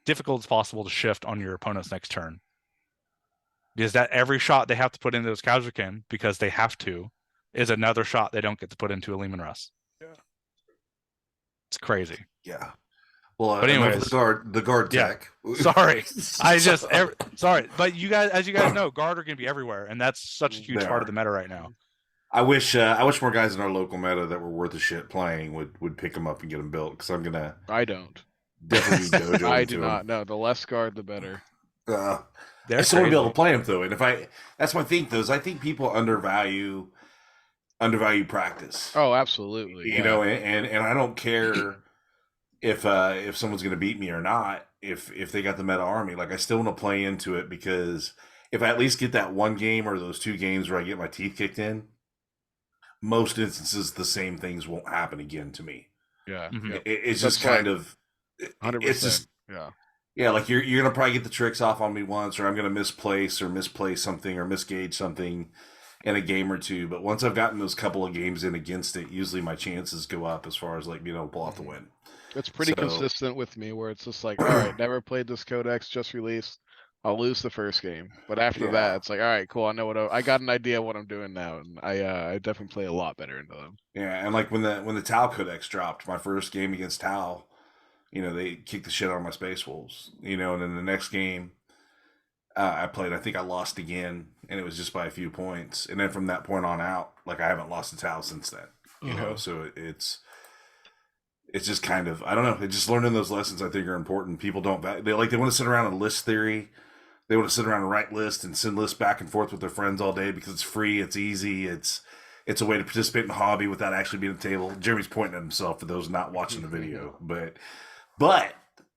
difficult as possible to shift on your opponent's next turn. Because that every shot they have to put into those Kazakin, because they have to, is another shot they don't get to put into a Lehman Russ. Yeah. It's crazy. Yeah. Well, But anyways, the guard yeah. tech. Sorry, sorry, but you guys, as you guys know, guard are going to be everywhere, and that's such a huge part of the meta right now. I wish more guys in our local meta that were worth a shit playing would pick them up and get them built, because I'm gonna. I don't. Definitely dojo. I do not. No, the less guard, the better. I still want to be able to play them though, and that's my thing though. Is I think people undervalue practice. Oh, absolutely. You know, and I don't care if someone's going to beat me or not. If they got the meta army, like I still want to play into it, because if I at least get that 1 game or those 2 games where I get my teeth kicked in, most instances the same things won't happen again to me. Yeah, it's just kind of 100%. It's just yeah, like you're gonna probably get the tricks off on me once, or I'm gonna misplay something or misgauge something in a game or 2. But once I've gotten those couple of games in against it, usually my chances go up as far as like being able to pull off the win. It's pretty consistent with me, where it's just like, all right, never played this codex, just released. I'll lose the first game, but after that, it's like, all right, cool. I know I got an idea of what I'm doing now, and I definitely play a lot better into them. Yeah, and like when the Tau codex dropped, my first game against Tau, they kicked the shit out of my Space Wolves, and then the next game I played, I think I lost again, and it was just by a few points. And then from that point on out, like I haven't lost to Tau since then, you know. So it's just kind of, I don't know. It's just learning those lessons I think are important. People don't they want to sit around and list theory. They want to sit around and write lists and send lists back and forth with their friends all day because it's free, it's easy, it's a way to participate in the hobby without actually being at the table. Jeremy's pointing at himself for those not watching the video, but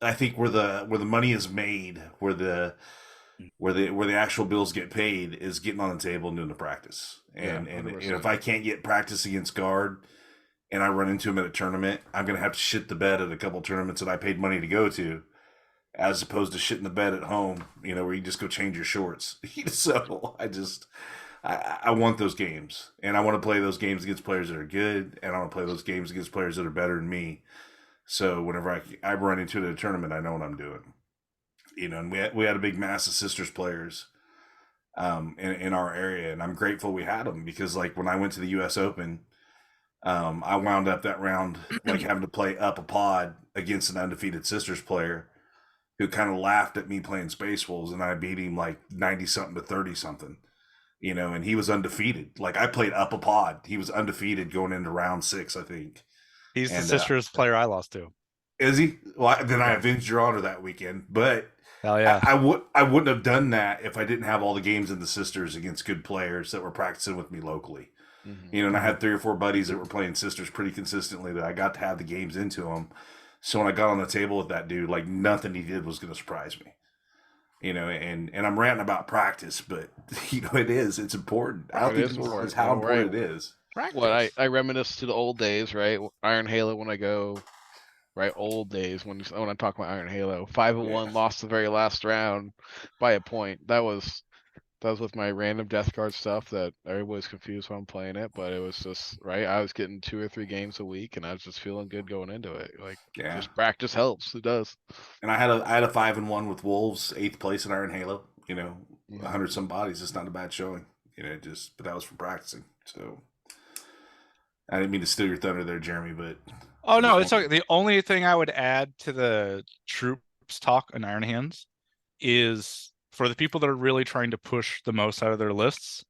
I think where the money is made, where the actual bills get paid, is getting on the table and doing the practice. And if I can't get practice against guard, and I run into him at a tournament, I'm gonna have to shit the bed at a couple tournaments that I paid money to go to, as opposed to shitting the bed at home, where you just go change your shorts. So I want those games, and I want to play those games against players that are good, and I want to play those games against players that are better than me. So whenever I run into it at a tournament, I know what I'm doing. And we had a big mass of Sisters players in our area, and I'm grateful we had them, because like when I went to the U.S. Open, I wound up that round like having to play up a pod against an undefeated Sisters player who kind of laughed at me playing Space Wolves, and I beat him like 90-something to 30-something, and he was undefeated. Like I played up a pod. He was undefeated going into round 6, I think. He's the Sisters player I lost to. Is he? Well, then I avenged your honor that weekend, but hell yeah. I wouldn't have done that if I didn't have all the games in the Sisters against good players that were practicing with me locally. And I had 3 or 4 buddies that were playing Sisters pretty consistently that I got to have the games into them. So when I got on the table with that dude, like nothing he did was going to surprise me. And I'm ranting about practice, but it's important. I don't think people realize how important it is. Practice. Well, I reminisce to the old days, right? Iron Halo, when I go, right? Old days when I talk about Iron Halo, 5-1, lost the very last round by a point. That was with my random death card stuff that everybody's confused when I'm playing it, but it was just right. I was getting 2 or 3 games a week, and I was just feeling good going into it. Like, just practice helps. It does. And I had a 5-1 with Wolves, 8th place in Iron Halo. 100 some bodies. It's not a bad showing. But that was from practicing. So I didn't mean to steal your thunder there, Jeremy. But no, it's okay. The only thing I would add to the troops talk on Iron Hands is, for the people that are really trying to push the most out of their lists,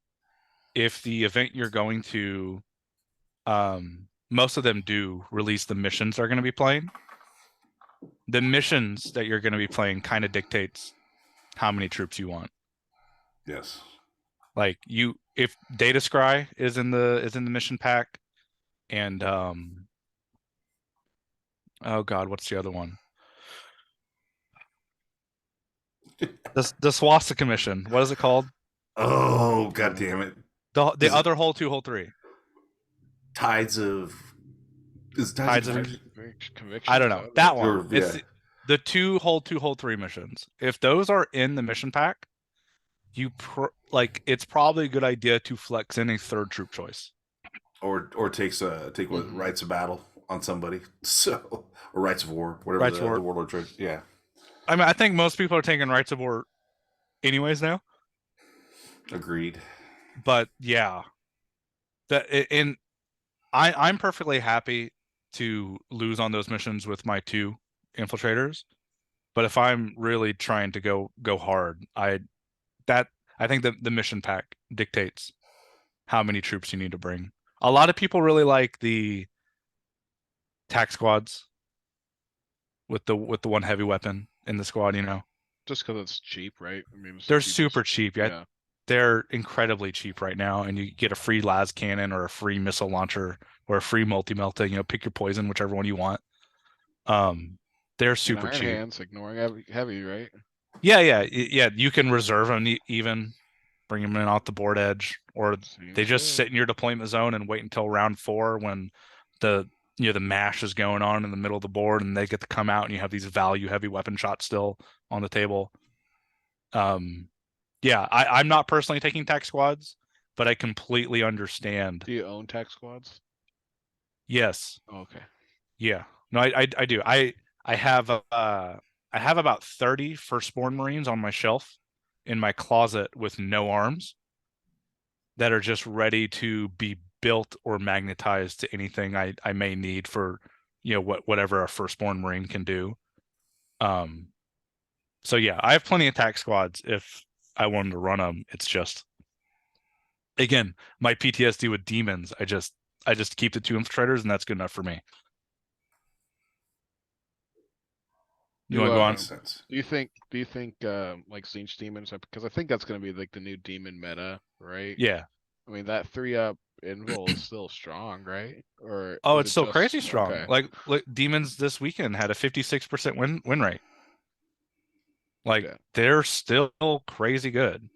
if the event you're going to, most of them do release the missions they're going to be playing. the missions that you're going to be playing kind of dictates how many troops you want. Yes. Like if Data Scry is in the mission pack, and oh god, what's the other one? The Swastika mission. What is it called? Oh, god damn it. The Is it other Hull 2, Hull 3. Tides of Tides of Conviction. I don't know. That one. Or, It's yeah. the 2 Hull 2, Hull 3 missions. If those are in the mission pack, it's probably a good idea to flex in a third troop choice. Or take what rights of battle on somebody. So, or rights of war, whatever Rights of War. the warlord trade. Yeah. I mean, I think most people are taking Rights of War anyways now. Agreed. But yeah. I'm perfectly happy to lose on those missions with my 2 infiltrators. But if I'm really trying to go hard, I think the mission pack dictates how many troops you need to bring. A lot of people really like the tac squads with the one heavy weapon in the squad, you know. Just because it's cheap, right? I mean, it's They're the cheapest. super cheap. Yeah. They're incredibly cheap right now, and you get a free las cannon or a free missile launcher or a free multi-melta. You know, pick your poison, whichever one you want. They're super Iron cheap. Hands, ignoring heavy, right? Yeah. You can reserve them, even bring them in off the board edge, or they just sit in your deployment zone and wait until round 4 when the mash is going on in the middle of the board, and they get to come out, and you have these value heavy weapon shots still on the table. Yeah, I'm not personally taking tac squads, but I completely understand. Do you own tac squads? Yes. Oh, okay. Yeah. No, I do. I have about 30 firstborn Marines on my shelf in my closet with no arms that are just ready to be built or magnetized to anything I may need for, whatever a firstborn Marine can do. So yeah, I have plenty of tac squads if I wanted to run them. It's just, again, my PTSD with demons. I just keep the 2 infiltrators, and that's good enough for me. You want to go on? Makes sense. Do you think like Zinch demons? Because I think that's going to be like the new demon meta, right? Yeah. I mean, that 3-up invul is still strong, right? Or Oh, is it's it still just- crazy strong. okay. Like demons this weekend had a 56% win rate. Like Yeah. they're still crazy good.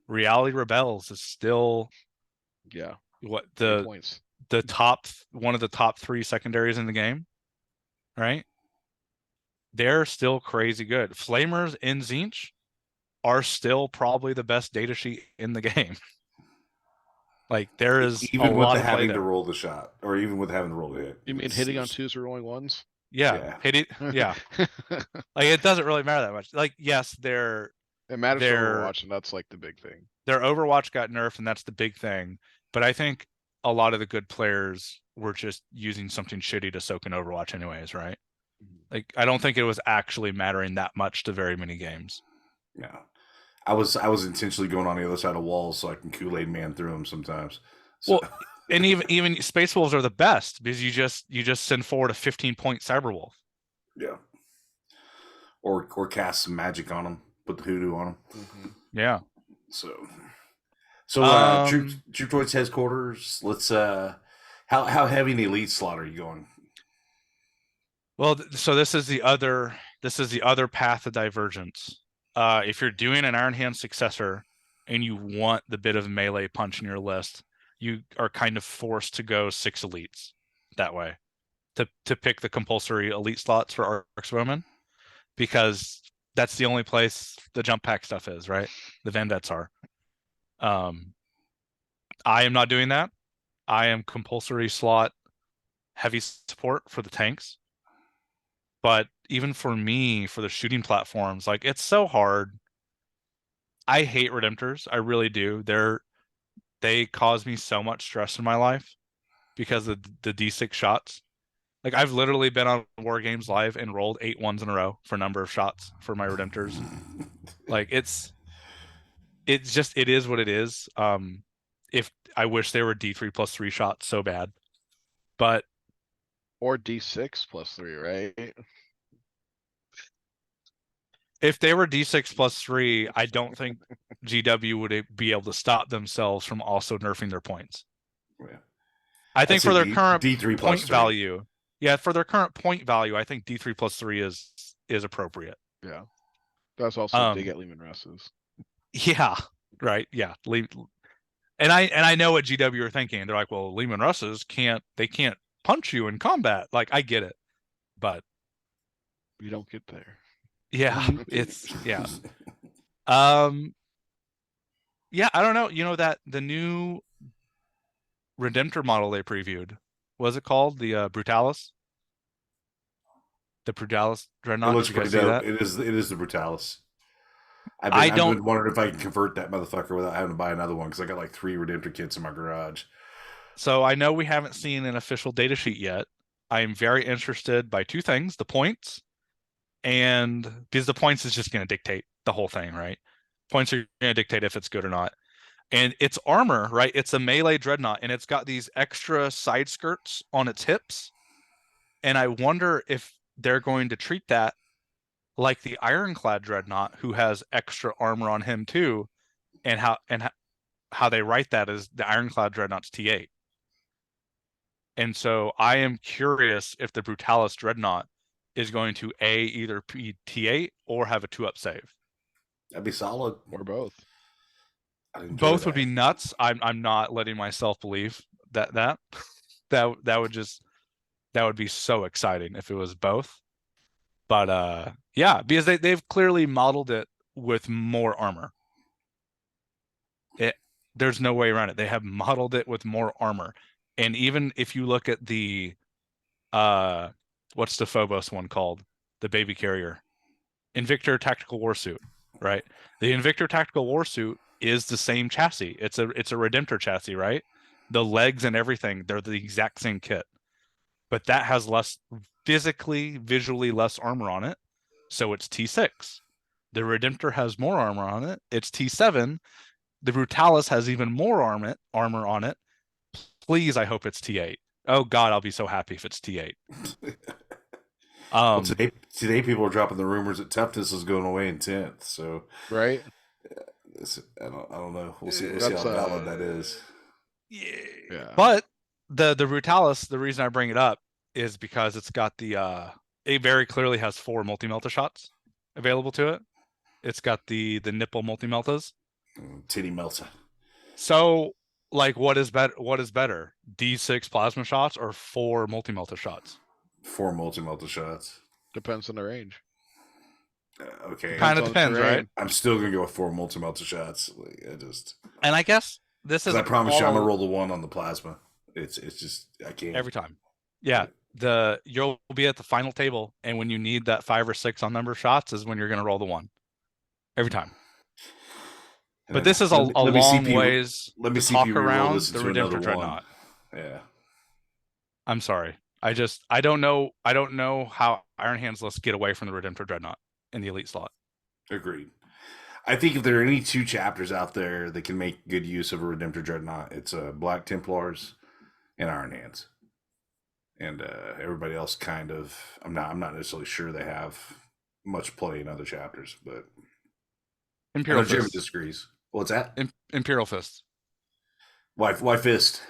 Reality Rebels is still Yeah. what 3 points. one of the top 3 secondaries in the game, right? They're still crazy good. Flamers in Zinch are still probably the best data sheet in the game. Like there is even a with lot the of play having there. to roll the shot, or even with having to roll the hit. You mean hitting on 2s or rolling 1s? Yeah. Hit it. Yeah. Like it doesn't really matter that much. Like yes, It matters for they're- Overwatch, and that's like the big thing. their Overwatch got nerfed, and that's the big thing. But I think a lot of the good players were just using something shitty to soak in Overwatch anyways, right? Like I don't think it was actually mattering that much to very many games. Yeah. I was intentionally going on the other side of walls so I can Kool-Aid man through them sometimes. So. Well, and even Space Wolves are the best because you just send forward a 15-point Cyberwolf. Yeah. Or cast some magic on them, put the hoodoo on them. Mm-hmm. Yeah. So troop droids headquarters. Let's how heavy in the elite slot are you going? Well, so this is the other path of divergence. If you're doing an Iron Hand successor and you want the bit of melee punch in your list, you are kind of forced to go 6 elites that way to pick the compulsory elite slots for Arxwomen, because that's the only place the jump pack stuff is, right? The Vendettes are. I am not doing that. I am compulsory slot heavy support for the tanks. But even for me, for the shooting platforms, like it's so hard. I hate Redemptors. I really do. They cause me so much stress in my life because of the D6 shots. Like I've literally been on War Games Live and rolled 8 1s in a row for number of shots for my Redemptors. Like it is what it is. If I wish they were D3+3 shots so bad, but Or D6+3, right? if they were D6+3, I don't think GW would be able to stop themselves from also nerfing their points. Yeah. I think for their current D3 plus point 3. value, yeah, for their current point value, I think D3+3 is appropriate. Yeah. That's also dig at Lehman Russ's. Yeah, right. Yeah. And I know what GW are thinking. They're like, well, Lehman Russ's can't punch you in combat. Like, I get it. But You don't get there. yeah, it's yeah. Yeah, I don't know. You know that the new Redemptor model they previewed, what was it called? The Brutalis? The Brutalis Dreadnought. It looks Did you guys pretty see dope. that? It is the Brutalis. I've don't been wondering if I can convert that motherfucker without having to buy another one because I got like 3 Redemptor kits in my garage. So I know we haven't seen an official data sheet yet. I am very interested by 2 things: the points, and because the points is just going to dictate the whole thing, right? Points are going to dictate if it's good or not. And its armor, right? It's a melee dreadnought, and it's got these extra side skirts on its hips. And I wonder if they're going to treat that like the Ironclad dreadnought, who has extra armor on him too, and how they write that is the Ironclad dreadnought's T8. And so I am curious if the Brutalis dreadnought is going to either be T8 or have a 2-up save. That'd be solid. Or both. Both would be nuts. I'm not letting myself believe that would be so exciting if it was both. But yeah, because they've clearly modeled it with more armor. There's no way around it. They have modeled it with more armor. And even if you look at the what's the Phobos one called? The baby carrier. Invictor Tactical Warsuit, right? The Invictor Tactical Warsuit is the same chassis. It's a Redemptor chassis, right? The legs and everything, they're the exact same kit. But that has less visually less armor on it. So it's T6. The Redemptor has more armor on it. It's T7. The Brutalis has even more armor on it. Please, I hope it's T8. Oh God, I'll be so happy if it's T8. Well, today people are dropping the rumors that toughness is going away in 10th. So right, I don't know. We'll see how valid that is. Yeah. But the Brutalis, the reason I bring it up is because it's got the it very clearly has 4 multi-melta shots available to it. It's got the nipple multi-meltas. Titty melta. So, like, what is better? D6 plasma shots or 4 multi-melta shots? 4 multi-melta shots. Depends on the range. Okay. Kind of depends, right? I'm still gonna go with 4 multi-melta shots. And I guess this is. I promise you, I'm gonna roll the 1 on the plasma. It's just I can't every time. Yeah, you'll be at the final table, and when you need that 5 or 6 on number of shots is when you're gonna roll the 1 every time. But this is a long ways to talk around the Redemptor Dreadnought. Yeah. I'm sorry. I don't know how Iron Hands lets get away from the Redemptor Dreadnought in the elite slot. Agreed. I think if there are any 2 chapters out there that can make good use of a Redemptor Dreadnought, it's Black Templars and Iron Hands. And everybody else kind of I'm not necessarily sure they have much play in other chapters, but Imperial Jeremy Fist disagrees. What's that? Imperial Fist. Why Fist?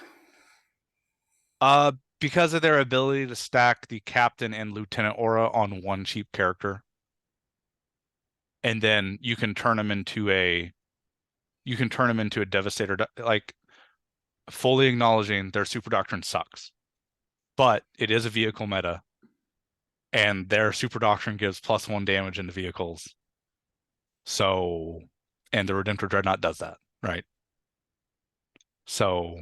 Because of their ability to stack the captain and lieutenant aura on 1 cheap character. And then you can turn them into a devastator, like fully acknowledging their super doctrine sucks. But it is a vehicle meta, and their super doctrine gives +1 damage into vehicles. So, and the Redemptor Dreadnought does that, right? So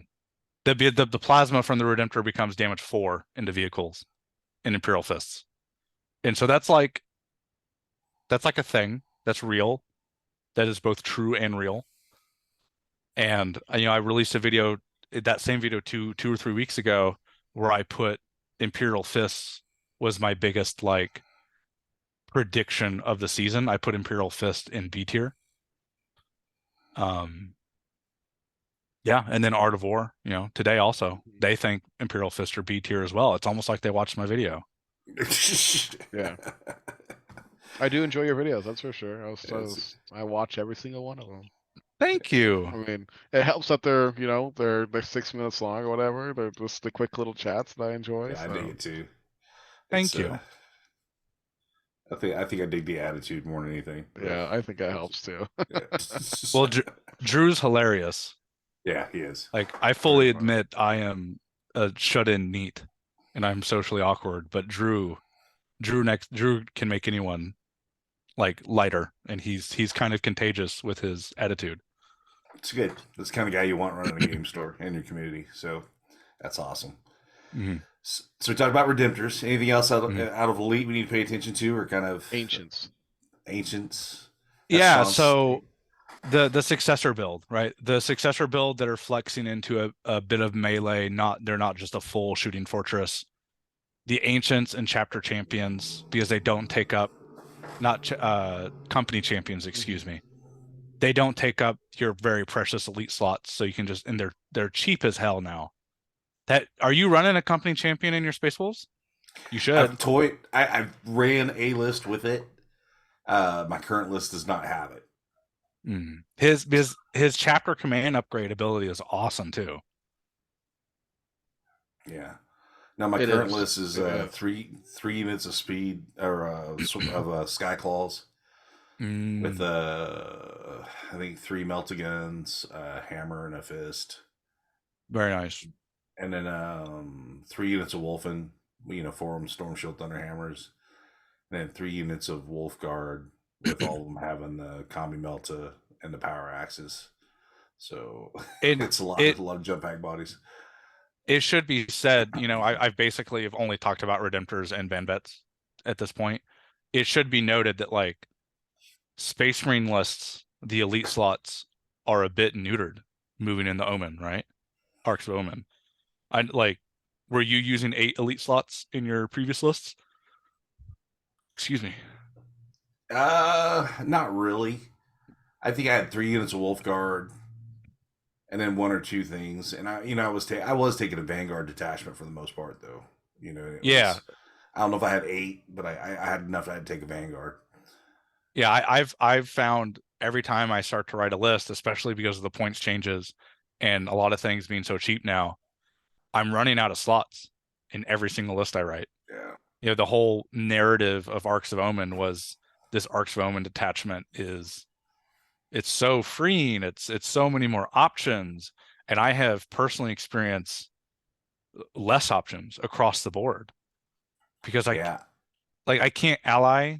the plasma from the Redemptor becomes damage 4 into vehicles in Imperial Fists. And so that's like a thing that's real, that is both true and real. And I released a video, that same video 2 or 3 weeks ago, where I put Imperial Fists was my biggest prediction of the season. I put Imperial Fist in B tier. Yeah, and then Art of War, today also, they think Imperial Fist are B tier as well. It's almost like they watched my video. Yeah. I do enjoy your videos, that's for sure. It's- I watch every single one of them. Thank you. I mean, it helps that they're, they're 6 minutes long or whatever. They're just the quick little chats that I enjoy. yeah, I So dig it too. Thank you. I think I dig the attitude more than anything. yeah, I think that helps too. Yeah. Well, Drew's hilarious. Yeah, he is. Like, I fully Very funny. admit I am a shut-in neat, and I'm socially awkward. But Drew can make anyone like lighter, and he's kind of contagious with his attitude. It's good. That's the kind of guy you want running a game store in your community. So that's awesome. Mm-hmm. So we talked about Redemptors. Anything else out Mm-hmm. of Elite we need to pay attention to, or kind of Ancients. Ancients? Yeah, so the successor build, right? The successor build that are flexing into a bit of melee, they're not just a full shooting fortress. The ancients and chapter champions, because they don't take up not company champions, excuse me. They don't take up your very precious elite slots, so you can just, and they're cheap as hell now. Are you running a company champion in your Space Wolves? You should. I ran a list with it. My current list does not have it. His chapter command upgrade ability is awesome too. Yeah. Now my current list is three units of speed or of sky claws with I think 3 melta guns, a hammer, and a fist. Very nice. And then 3 units of Wolfen, 4 of them Storm Shield Thunder Hammers, and then 3 units of Wolf Guard, with all of them having the Combi Melta and the Power Axes. So it's a lot of jump pack bodies. It should be said, I've basically have only talked about Redemptors and Van Vets at this point. It should be noted that like Space Marine lists, the elite slots are a bit neutered moving in the Omen, right? Arcs of Omen. Were you using 8 elite slots in your previous lists? Excuse me. Not really. I think I had 3 units of Wolf Guard, and then 1 or 2 things. And I was taking a Vanguard detachment for the most part, though. I don't know if I had 8, but I had enough. I had to take a Vanguard. Yeah, I've found every time I start to write a list, especially because of the points changes and a lot of things being so cheap now, I'm running out of slots in every single list I write. Yeah. The whole narrative of Arcs of Omen was this Arcs of Omen detachment it's so freeing. It's so many more options. And I have personally experienced less options across the board because I can't ally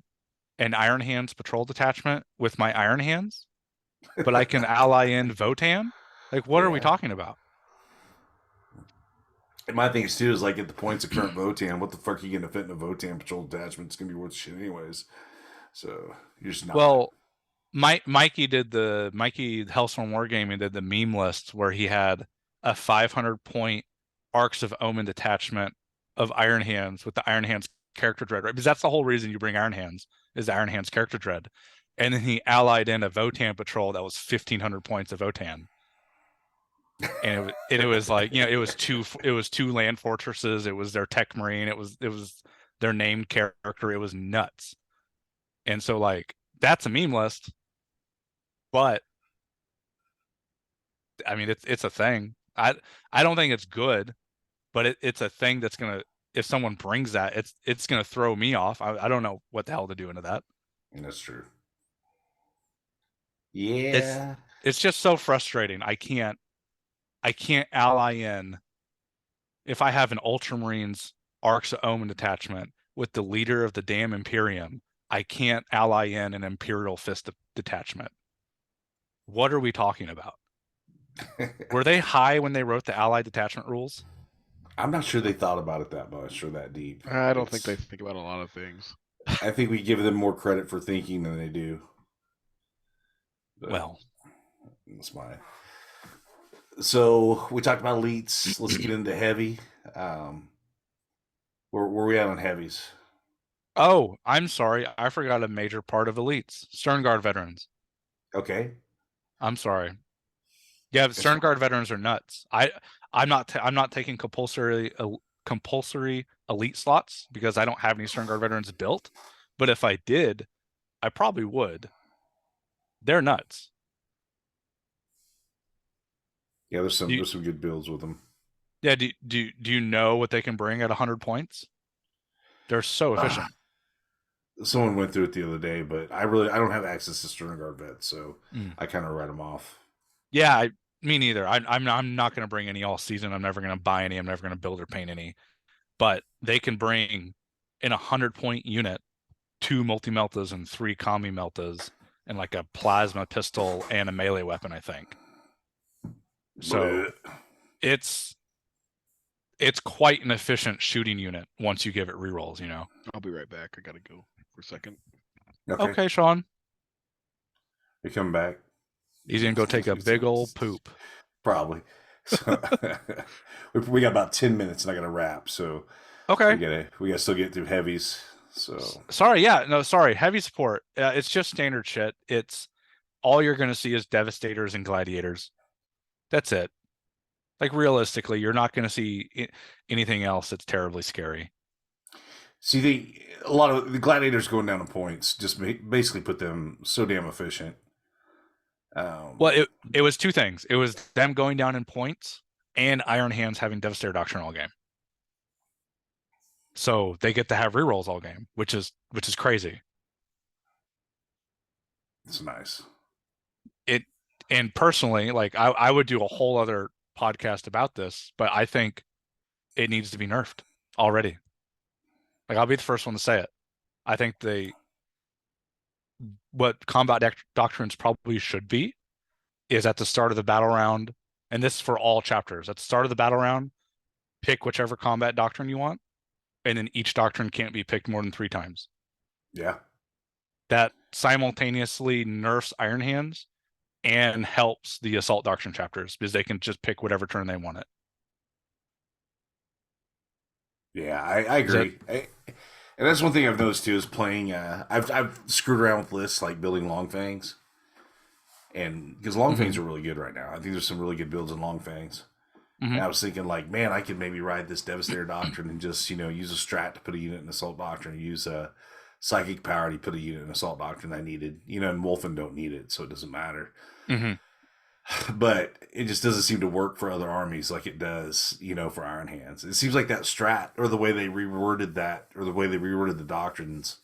an Iron Hands patrol detachment with my Iron Hands, but I can ally in Votan. Like, what are we talking about? And my thing too is like at the points of current Votan, what the fuck are you gonna fit in a Votan patrol detachment? It's gonna be worth shit anyways. So you're just not. Well, Mikey Hellstorm Wargaming did the meme list where he had a 500 point Arcs of Omen detachment of Iron Hands with the Iron Hands character dread, right? Because that's the whole reason you bring Iron Hands is the Iron Hands character dread. And then he allied in a Votan patrol that was 1,500 points of Votan. And it was like, it was two land fortresses. It was their tech marine. It was their named character. It was nuts. And so like, that's a meme list, but I mean, it's a thing. I don't think it's good, but it's a thing that's gonna, if someone brings that, it's gonna throw me off. I don't know what the hell to do into that. That's true. Yeah. It's just so frustrating. I can't ally in if I have an Ultramarines Arcs of Omen detachment with the leader of the damn Imperium. I can't ally in an Imperial Fist detachment. What are we talking about? Were they high when they wrote the Allied detachment rules? I'm not sure they thought about it that much or that deep. I don't think they think about a lot of things. I think we give them more credit for thinking than they do. But well, that's mine. So we talked about elites. Let's get into heavy. Where we at on heavies? Oh, I'm sorry. I forgot a major part of elites. Sternguard veterans. Okay. I'm sorry. Yeah, Sternguard veterans are nuts. I'm not taking compulsory elite slots because I don't have any Sternguard veterans built. But if I did, I probably would. They're nuts. Yeah, there's Do you, some good builds with them. yeah, do you know what they can bring at 100 points? They're so efficient. Someone went through it the other day, but I don't have access to Stern Guard vets, so I kind of write them off. Yeah, me neither. I'm not going to bring any all season. I'm never going to buy any. I'm never going to build or paint any. But they can bring in 100-point unit 2 multi-meltas and 3 combi meltas and like a plasma pistol and a melee weapon, I think. So it's quite an efficient shooting unit once you give it rerolls, you know. I'll be right back. I gotta go for a second. Okay, Sean. You come back. He's gonna go take a big old poop. Probably. So, we got about 10 minutes, and I got to wrap. So okay, we gotta still get through heavies. So sorry, heavy support. It's just standard shit. It's all you're gonna see is devastators and gladiators. That's it. Like realistically, you're not gonna see anything else that's terribly scary. see, a lot of the gladiators going down in points just basically put them so damn efficient. Well, it was 2 things. It was them going down in points and Iron Hands having Devastator Doctrine all game. So they get to have rerolls all game, which is crazy. It's nice. And personally, like I would do a whole other podcast about this, but I think it needs to be nerfed already. Like I'll be the first one to say it. I think what combat doctrines probably should be is at the start of the battle round, and this is for all chapters. At the start of the battle round, pick whichever combat doctrine you want, and then each doctrine can't be picked more than 3 times. Yeah. That simultaneously nerfs Iron Hands and helps the assault doctrine chapters because they can just pick whatever turn they want it. Yeah, I agree. And that's one thing I've noticed too is playing. I've screwed around with lists like building long fangs, and because long fangs are really good right now. I think there's some really good builds in long fangs. And I was thinking like, man, I could maybe ride this Devastator Doctrine and just use a strat to put a unit in Assault Doctrine, use a Psychic Power to put a unit in Assault Doctrine I needed. And Wolfen don't need it, so it doesn't matter. But it just doesn't seem to work for other armies like it does, for Iron Hands. It seems like that strat, or the way they reworded that, or the way they reworded the doctrines,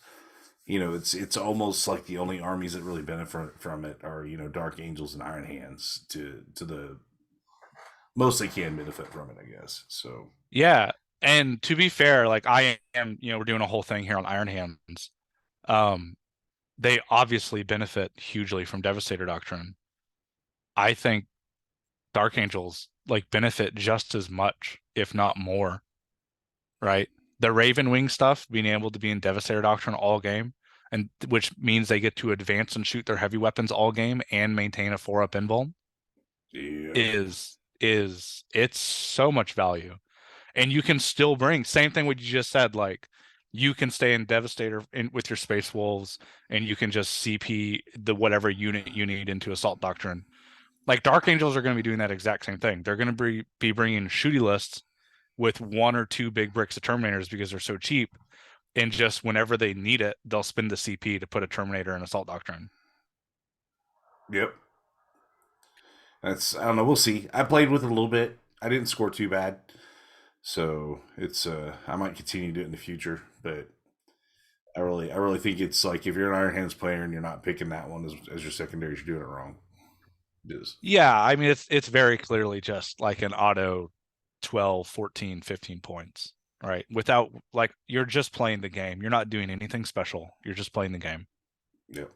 it's almost like the only armies that really benefit from it are, Dark Angels and Iron Hands to the most they can benefit from it, I guess. So yeah, and to be fair, like I am, we're doing a whole thing here on Iron Hands. They obviously benefit hugely from Devastator Doctrine. I think Dark Angels like benefit just as much, if not more. Right? The Raven Wing stuff, being able to be in Devastator Doctrine all game, and which means they get to advance and shoot their heavy weapons all game and maintain a 4-up invuln, is it's so much value. And you can still bring same thing what you just said, like you can stay in Devastator with your Space Wolves, and you can just CP the whatever unit you need into Assault Doctrine. Like Dark Angels are going to be doing that exact same thing. They're going to be bringing shooty lists with 1 or 2 big bricks of Terminators because they're so cheap, and just whenever they need it, they'll spend the CP to put a Terminator in Assault Doctrine. Yep. I don't know. We'll see. I played with it a little bit. I didn't score too bad. So it's I might continue to do it in the future, but I really think it's like if you're an Iron Hands player and you're not picking that one as your secondary, you're doing it wrong. It is. Yeah, I mean it's very clearly just like an auto 12, 14, 15 points, right? Without like you're just playing the game. You're not doing anything special. You're just playing the game. Yep.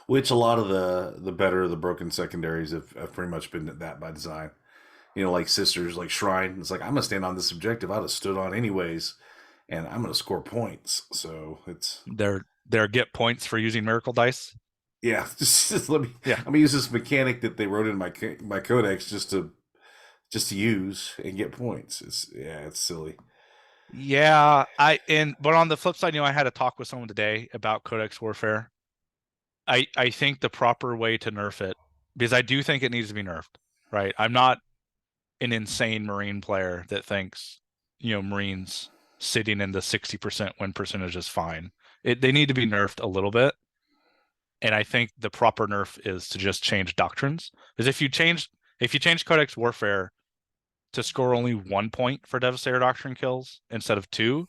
Which a lot of the better the broken secondaries have pretty much been that by design. Like Sisters, like Shrine. It's like I'm gonna stand on this objective I'd have stood on anyways, and I'm gonna score points. So it's they're get points for using Miracle Dice. Yeah, just let me. Yeah, I'm gonna use this mechanic that they wrote in my codex just to use and get points. It's silly. Yeah, but on the flip side, I had a talk with someone today about Codex Warfare. I think the proper way to nerf it, because I do think it needs to be nerfed, right? I'm not an insane Marine player that thinks, Marines sitting in the 60% win percentage is fine. They need to be nerfed a little bit. And I think the proper nerf is to just change doctrines. Because if you change Codex Warfare to score only 1 point for Devastator Doctrine kills instead of 2,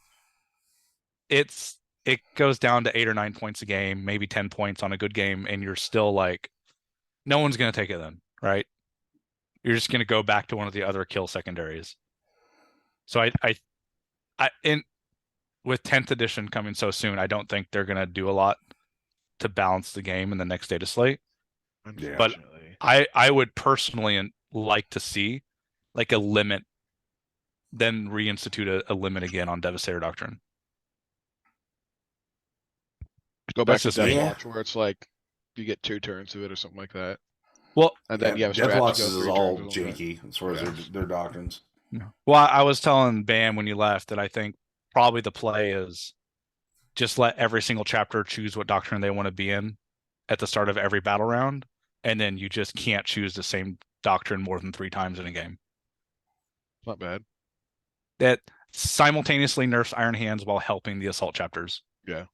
it goes down to 8 or 9 points a game, maybe 10 points on a good game, and you're still like, no one's gonna take it then, right? You're just gonna go back to one of the other kill secondaries. So and with 10th edition coming so soon, I don't think they're gonna do a lot to balance the game in the next data slate. But Unfortunately. I would personally like to see like a limit, then reinstitute a limit again on Devastator Doctrine. Go back That's to just me. Deathwatch where it's like you get 2 turns of it or something like that. Well, And then you have Death strats Watches go is 3 all turns or something. janky as far as Yeah. their doctrines. well, I was telling Bam when you left that I think probably the play is just let every single chapter choose what doctrine they want to be in at the start of every battle round, and then you just can't choose the same doctrine more than 3 times in a game. Not bad. That simultaneously nerfs Iron Hands while helping the assault chapters. Yeah.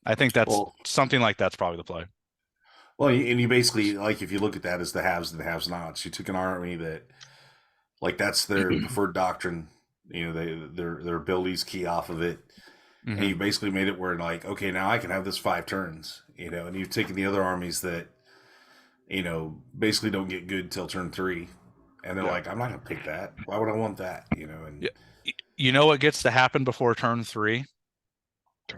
I think that's Well, something like that's probably the play. Well, and you basically, like, if you look at that as the haves and the have-nots, you took an army that, like, that's their preferred doctrine. You know, their abilities key off of it, and you basically made it where, like, okay, now I can have this 5 turns. You know, and you've taken the other armies that, you know, basically don't get good till turn 3, and they're like, I'm not gonna pick that. Why would I want that? You know, and you know what gets to happen before turn 3?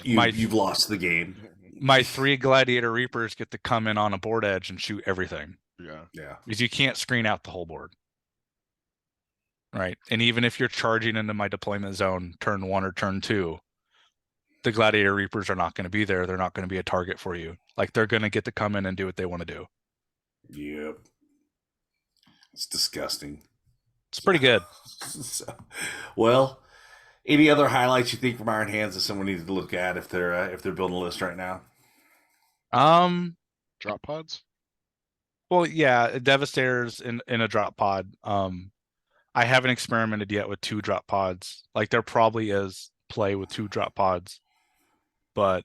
you've lost the game. My 3 Gladiator Reapers get to come in on a board edge and shoot everything. Yeah. Because you can't screen out the whole board. Right. And even if you're charging into my deployment zone turn 1 or turn 2, the Gladiator Reapers are not going to be there. They're not going to be a target for you. Like, they're going to get to come in and do what they want to do. Yep. It's disgusting. It's pretty good. So, well, any other highlights you think from Iron Hands that someone needs to look at if they're building a list right now? Drop pods? Well, yeah, Devastators in a drop pod. I haven't experimented yet with 2 drop pods. Like, there probably is play with 2 drop pods, but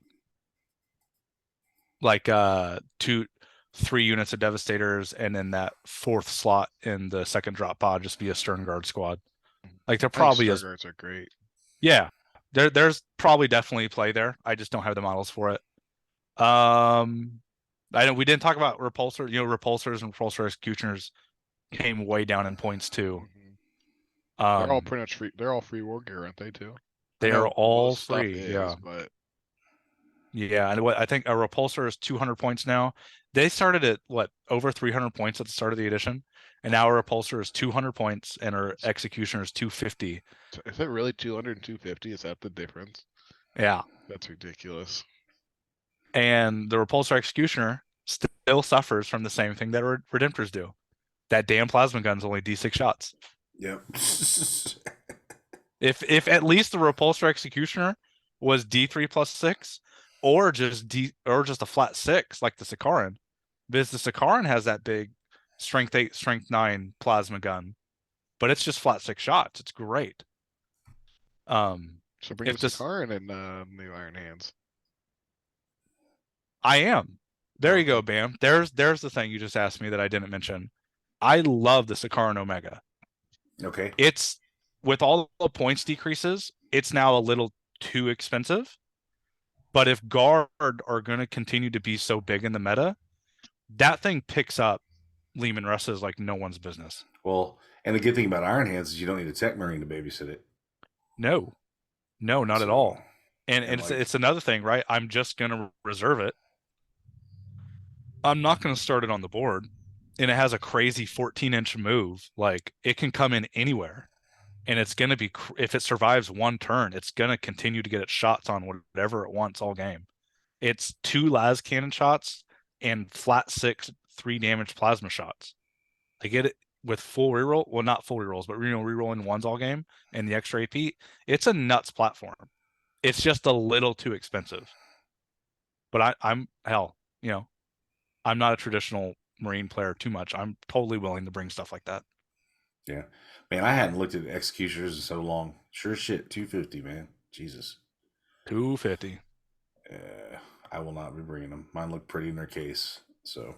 like 3 units of Devastators, and then that 4th slot in the second drop pod just be a Stern Guard squad. Like, there probably is. Guards are great. Yeah, there's probably definitely play there. I just don't have the models for it. I know we didn't talk about repulsor. You know, repulsors and repulsor executioners came way down in points too. They're all pretty much free. They're all free war gear, aren't they too? They are all free. Yeah. But yeah, and what I think a repulsor is 200 points now. They started at what, over 300 points at the start of the edition, and now our repulsor is 200 points and our executioner is 250. Is it really 200 and 250? Is that the difference? Yeah, that's ridiculous. And the repulsor executioner still suffers from the same thing that redemptors do. That damn plasma gun's only D6 shots. Yep. If at least the repulsor executioner was D3 plus 6, or just a flat 6 like the Sakaran, because the Sakaran has that big strength 8, strength 9 plasma gun, but it's just flat 6 shots. It's great. So bring the Sakaran and the Iron Hands. I am. There you go, Bam. There's the thing you just asked me that I didn't mention. I love the Sakaran Omega. Okay. It's, with all the points decreases, it's now a little too expensive. But if guard are going to continue to be so big in the meta, that thing picks up Lehman Russes like no one's business. Well, and the good thing about Iron Hands is you don't need a tech marine to babysit it. No, not at all. And it's another thing, right? I'm just going to reserve it. I'm not going to start it on the board. And it has a crazy 14-inch move. Like, it can come in anywhere. And it's going to be, if it survives 1 turn, it's going to continue to get its shots on whatever it wants all game. It's 2 las cannon shots and flat 6 3 damage plasma shots. I get it with full reroll. Well, not full rerolls, but rerolling 1s all game and the extra AP. It's a nuts platform. It's just a little too expensive. But I'm I'm not a traditional Marine player too much. I'm totally willing to bring stuff like that. Yeah. Man, I hadn't looked at executioners in so long. Sure shit, 250, man. Jesus. $250. I will not be bringing them. Mine look pretty in their case. So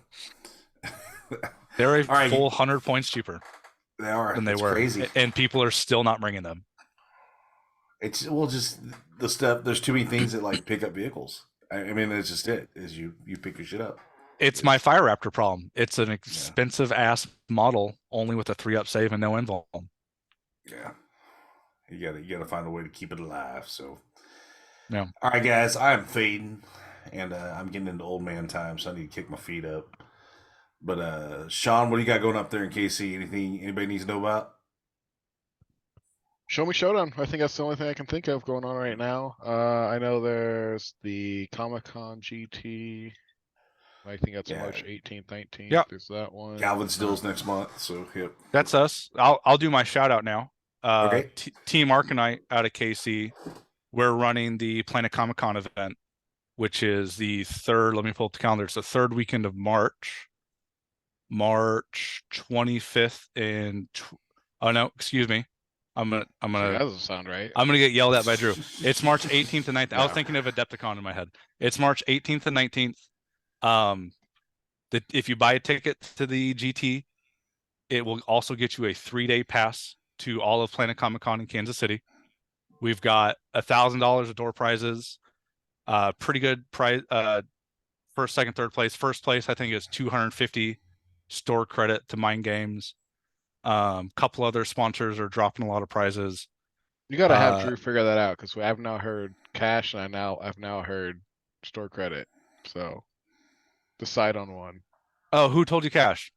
They're a All right. full 100 points cheaper they are. than they It's were, crazy. and people are still not bringing them. It's just the stuff. There's too many things that like pick up vehicles. I mean, that's just it. Is you pick your shit up. It's my Fire Raptor problem. It's an expensive ass model, only with a 3-up save and no invuln. Yeah, you gotta find a way to keep it alive. So, yeah. All right, guys, I'm fading, and I'm getting into old man time, so I need to kick my feet up. But Sean, what do you got going up there in KC? Anything anybody needs to know about? Show me Showdown. I think that's the only thing I can think of going on right now. I know there's the Comic-Con GT. I think that's March 18th, 19th. Yep. There's that one. Galvin Stills next month, so yep. That's us. I'll do my shout out now. Okay. Team Arcanite out of KC. We're running the Planet Comic Con event, which is the third. Let me pull up the calendar. It's the third weekend of March 25th and oh no, excuse me. I'm gonna That doesn't sound right. I'm gonna get yelled at by Drew. It's March 18th and 19th. I was thinking of Adepticon in my head. It's March 18th and 19th. If you buy a ticket to the GT, it will also get you a 3-day pass to all of Planet Comic Con in Kansas City. We've got $1,000 of door prizes. Pretty good prize. First, second, third place. First place, I think, is 250 store credit to Mind Games. Couple other sponsors are dropping a lot of prizes. You gotta have Drew figure that out because I've now heard cash and I've now heard store credit. So decide on one. Oh, who told you cash?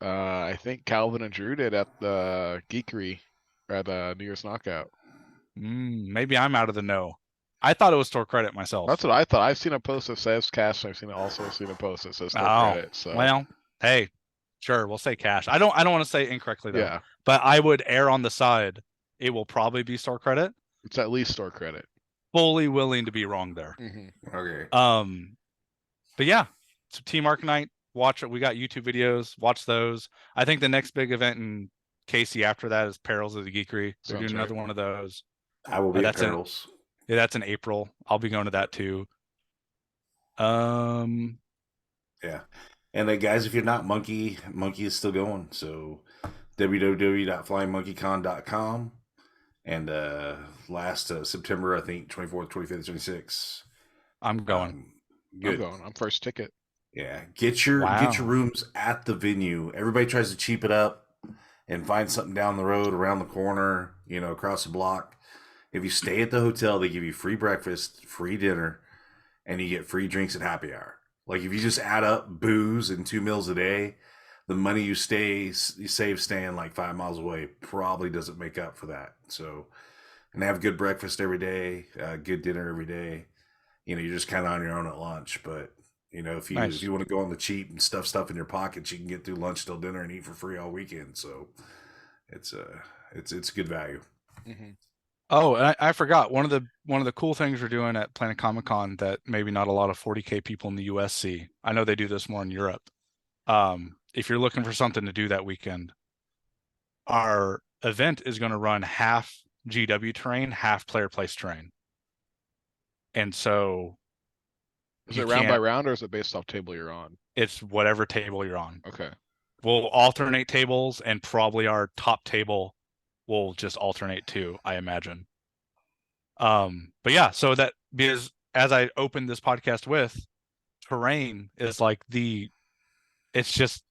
I think Calvin and Drew did at the Geekery at the New Year's Knockout. Maybe I'm out of the know. I thought it was store credit myself. That's what I thought. I've seen a post that says cash. I've also seen a post that says store credit. So well, hey, sure, we'll say cash. I don't want to say incorrectly though. Yeah. But I would err on the side. It will probably be store credit. It's at least store credit. Fully willing to be wrong there. Mm-hmm. Okay. But yeah, so Team Arcanite, watch it. We got YouTube videos. Watch those. I think the next big event in KC after that is Perils of the Geekery. They're doing another one of those. I will be at Perils. That's in April. I'll be going to that too. Yeah. And guys, if you're not Monkey is still going. So www.flyingmonkeycon.com. And last September, I think 24th, 25th, 26th. I'm going. Good. I'm going. I'm first ticket. Yeah. Get your rooms at the venue. Everybody tries to cheap it up and find something down the road, around the corner, across the block. If you stay at the hotel, they give you free breakfast, free dinner, and you get free drinks at happy hour. Like if you just add up booze and 2 meals a day, the money you save staying like 5 miles away probably doesn't make up for that. So, and have good breakfast every day, good dinner every day. You're just kind of on your own at lunch. But if you want to go on the cheap and stuff in your pockets, you can get through lunch till dinner and eat for free all weekend. So, it's good value. Mm-hmm. Oh, and I forgot one of the cool things we're doing at Planet Comic Con that maybe not a lot of 40K people in the US see. I know they do this more in Europe. If you're looking for something to do that weekend, our event is going to run half GW terrain, half player place terrain. And so is it round by round or is it based off table you're on? It's whatever table you're on. Okay. We'll alternate tables and probably our top table will just alternate too, I imagine. But yeah, so that because as I opened this podcast with, terrain is like it's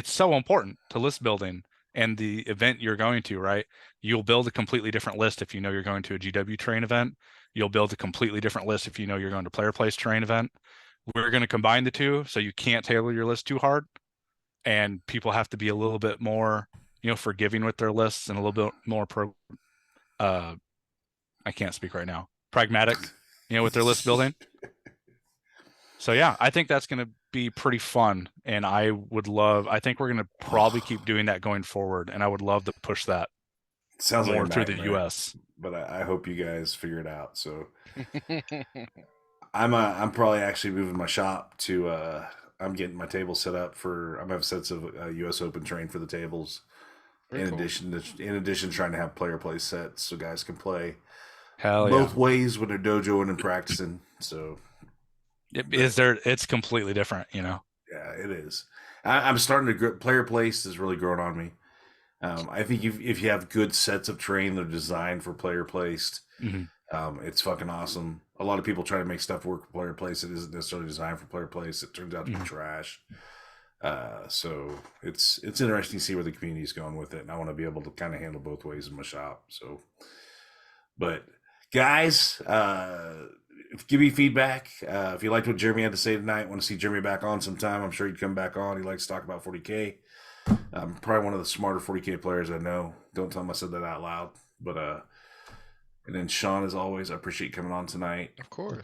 so important to list building and the event you're going to, right? You'll build a completely different list if you know you're going to a GW terrain event. You'll build a completely different list if you know you're going to player place terrain event. We're going to combine the two, so you can't tailor your list too hard, and people have to be a little bit more, forgiving with their lists and a little bit more I can't speak right now. Pragmatic, with their list building. So yeah, I think that's going to be pretty fun, and I think we're going to probably keep doing that going forward, and I would love to push that sounds more like through the US. But I hope you guys figure it out. So I'm probably actually moving my shop to I'm getting my table set up for. I'm have sets of US Open terrain for the tables. In addition, trying to have player play sets so guys can play Hell both ways when they're dojoing and practicing. So it's completely different, yeah, it is. I'm starting to player place is really growing on me. I think if you have good sets of terrain that are designed for player placed, it's fucking awesome. A lot of people try to make stuff work for player place. It isn't necessarily designed for player place. It turns out to be trash. So it's interesting to see where the community is going with it, and I want to be able to kind of handle both ways in my shop. So, but guys, give me feedback. If you liked what Jeremy had to say tonight, want to see Jeremy back on sometime, I'm sure he'd come back on. He likes to talk about 40K. Probably one of the smarter 40K players I know. Don't tell him I said that out loud. But and then Sean, as always, I appreciate you coming on tonight. Of course.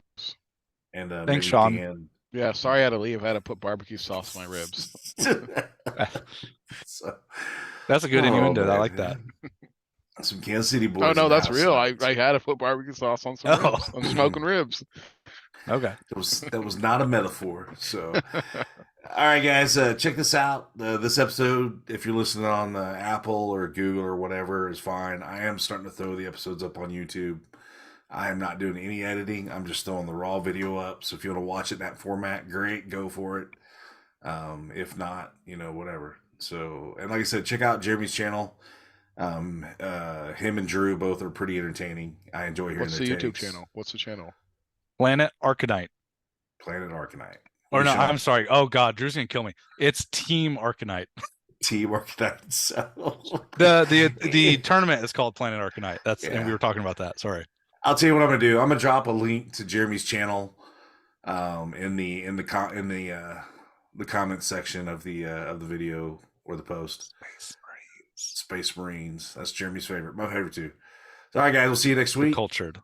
And Thanks, Sean. Dan. Yeah, sorry I had to leave. I had to put barbecue sauce on my ribs. So, that's a good innuendo. Man. I like that. Some Kansas City boys. Oh no, that's real. I had to put barbecue sauce on some ribs. I'm smoking ribs. Okay. That was not a metaphor. So, all right, guys, check this out. This episode, if you're listening on Apple or Google or whatever, is fine. I am starting to throw the episodes up on YouTube. I am not doing any editing. I'm just throwing the raw video up. So if you want to watch it in that format, great, go for it. If not, whatever. So, and like I said, check out Jeremy's channel. Him and Drew both are pretty entertaining. I enjoy hearing What's their the YouTube takes. channel? What's the channel? Planet Arcanite. Planet Arcanite. Or no, I'm sorry. Oh God, Drew's gonna kill me. It's Team Arcanite. Team Arcanite. So the tournament is called Planet Arcanite. And we were talking about that. Sorry. I'll tell you what I'm gonna do. I'm gonna drop a link to Jeremy's channel in the comment section of the video or the post. Space Marines. That's Jeremy's favorite. My favorite too. So, all right, guys. We'll see you next week. Cultured.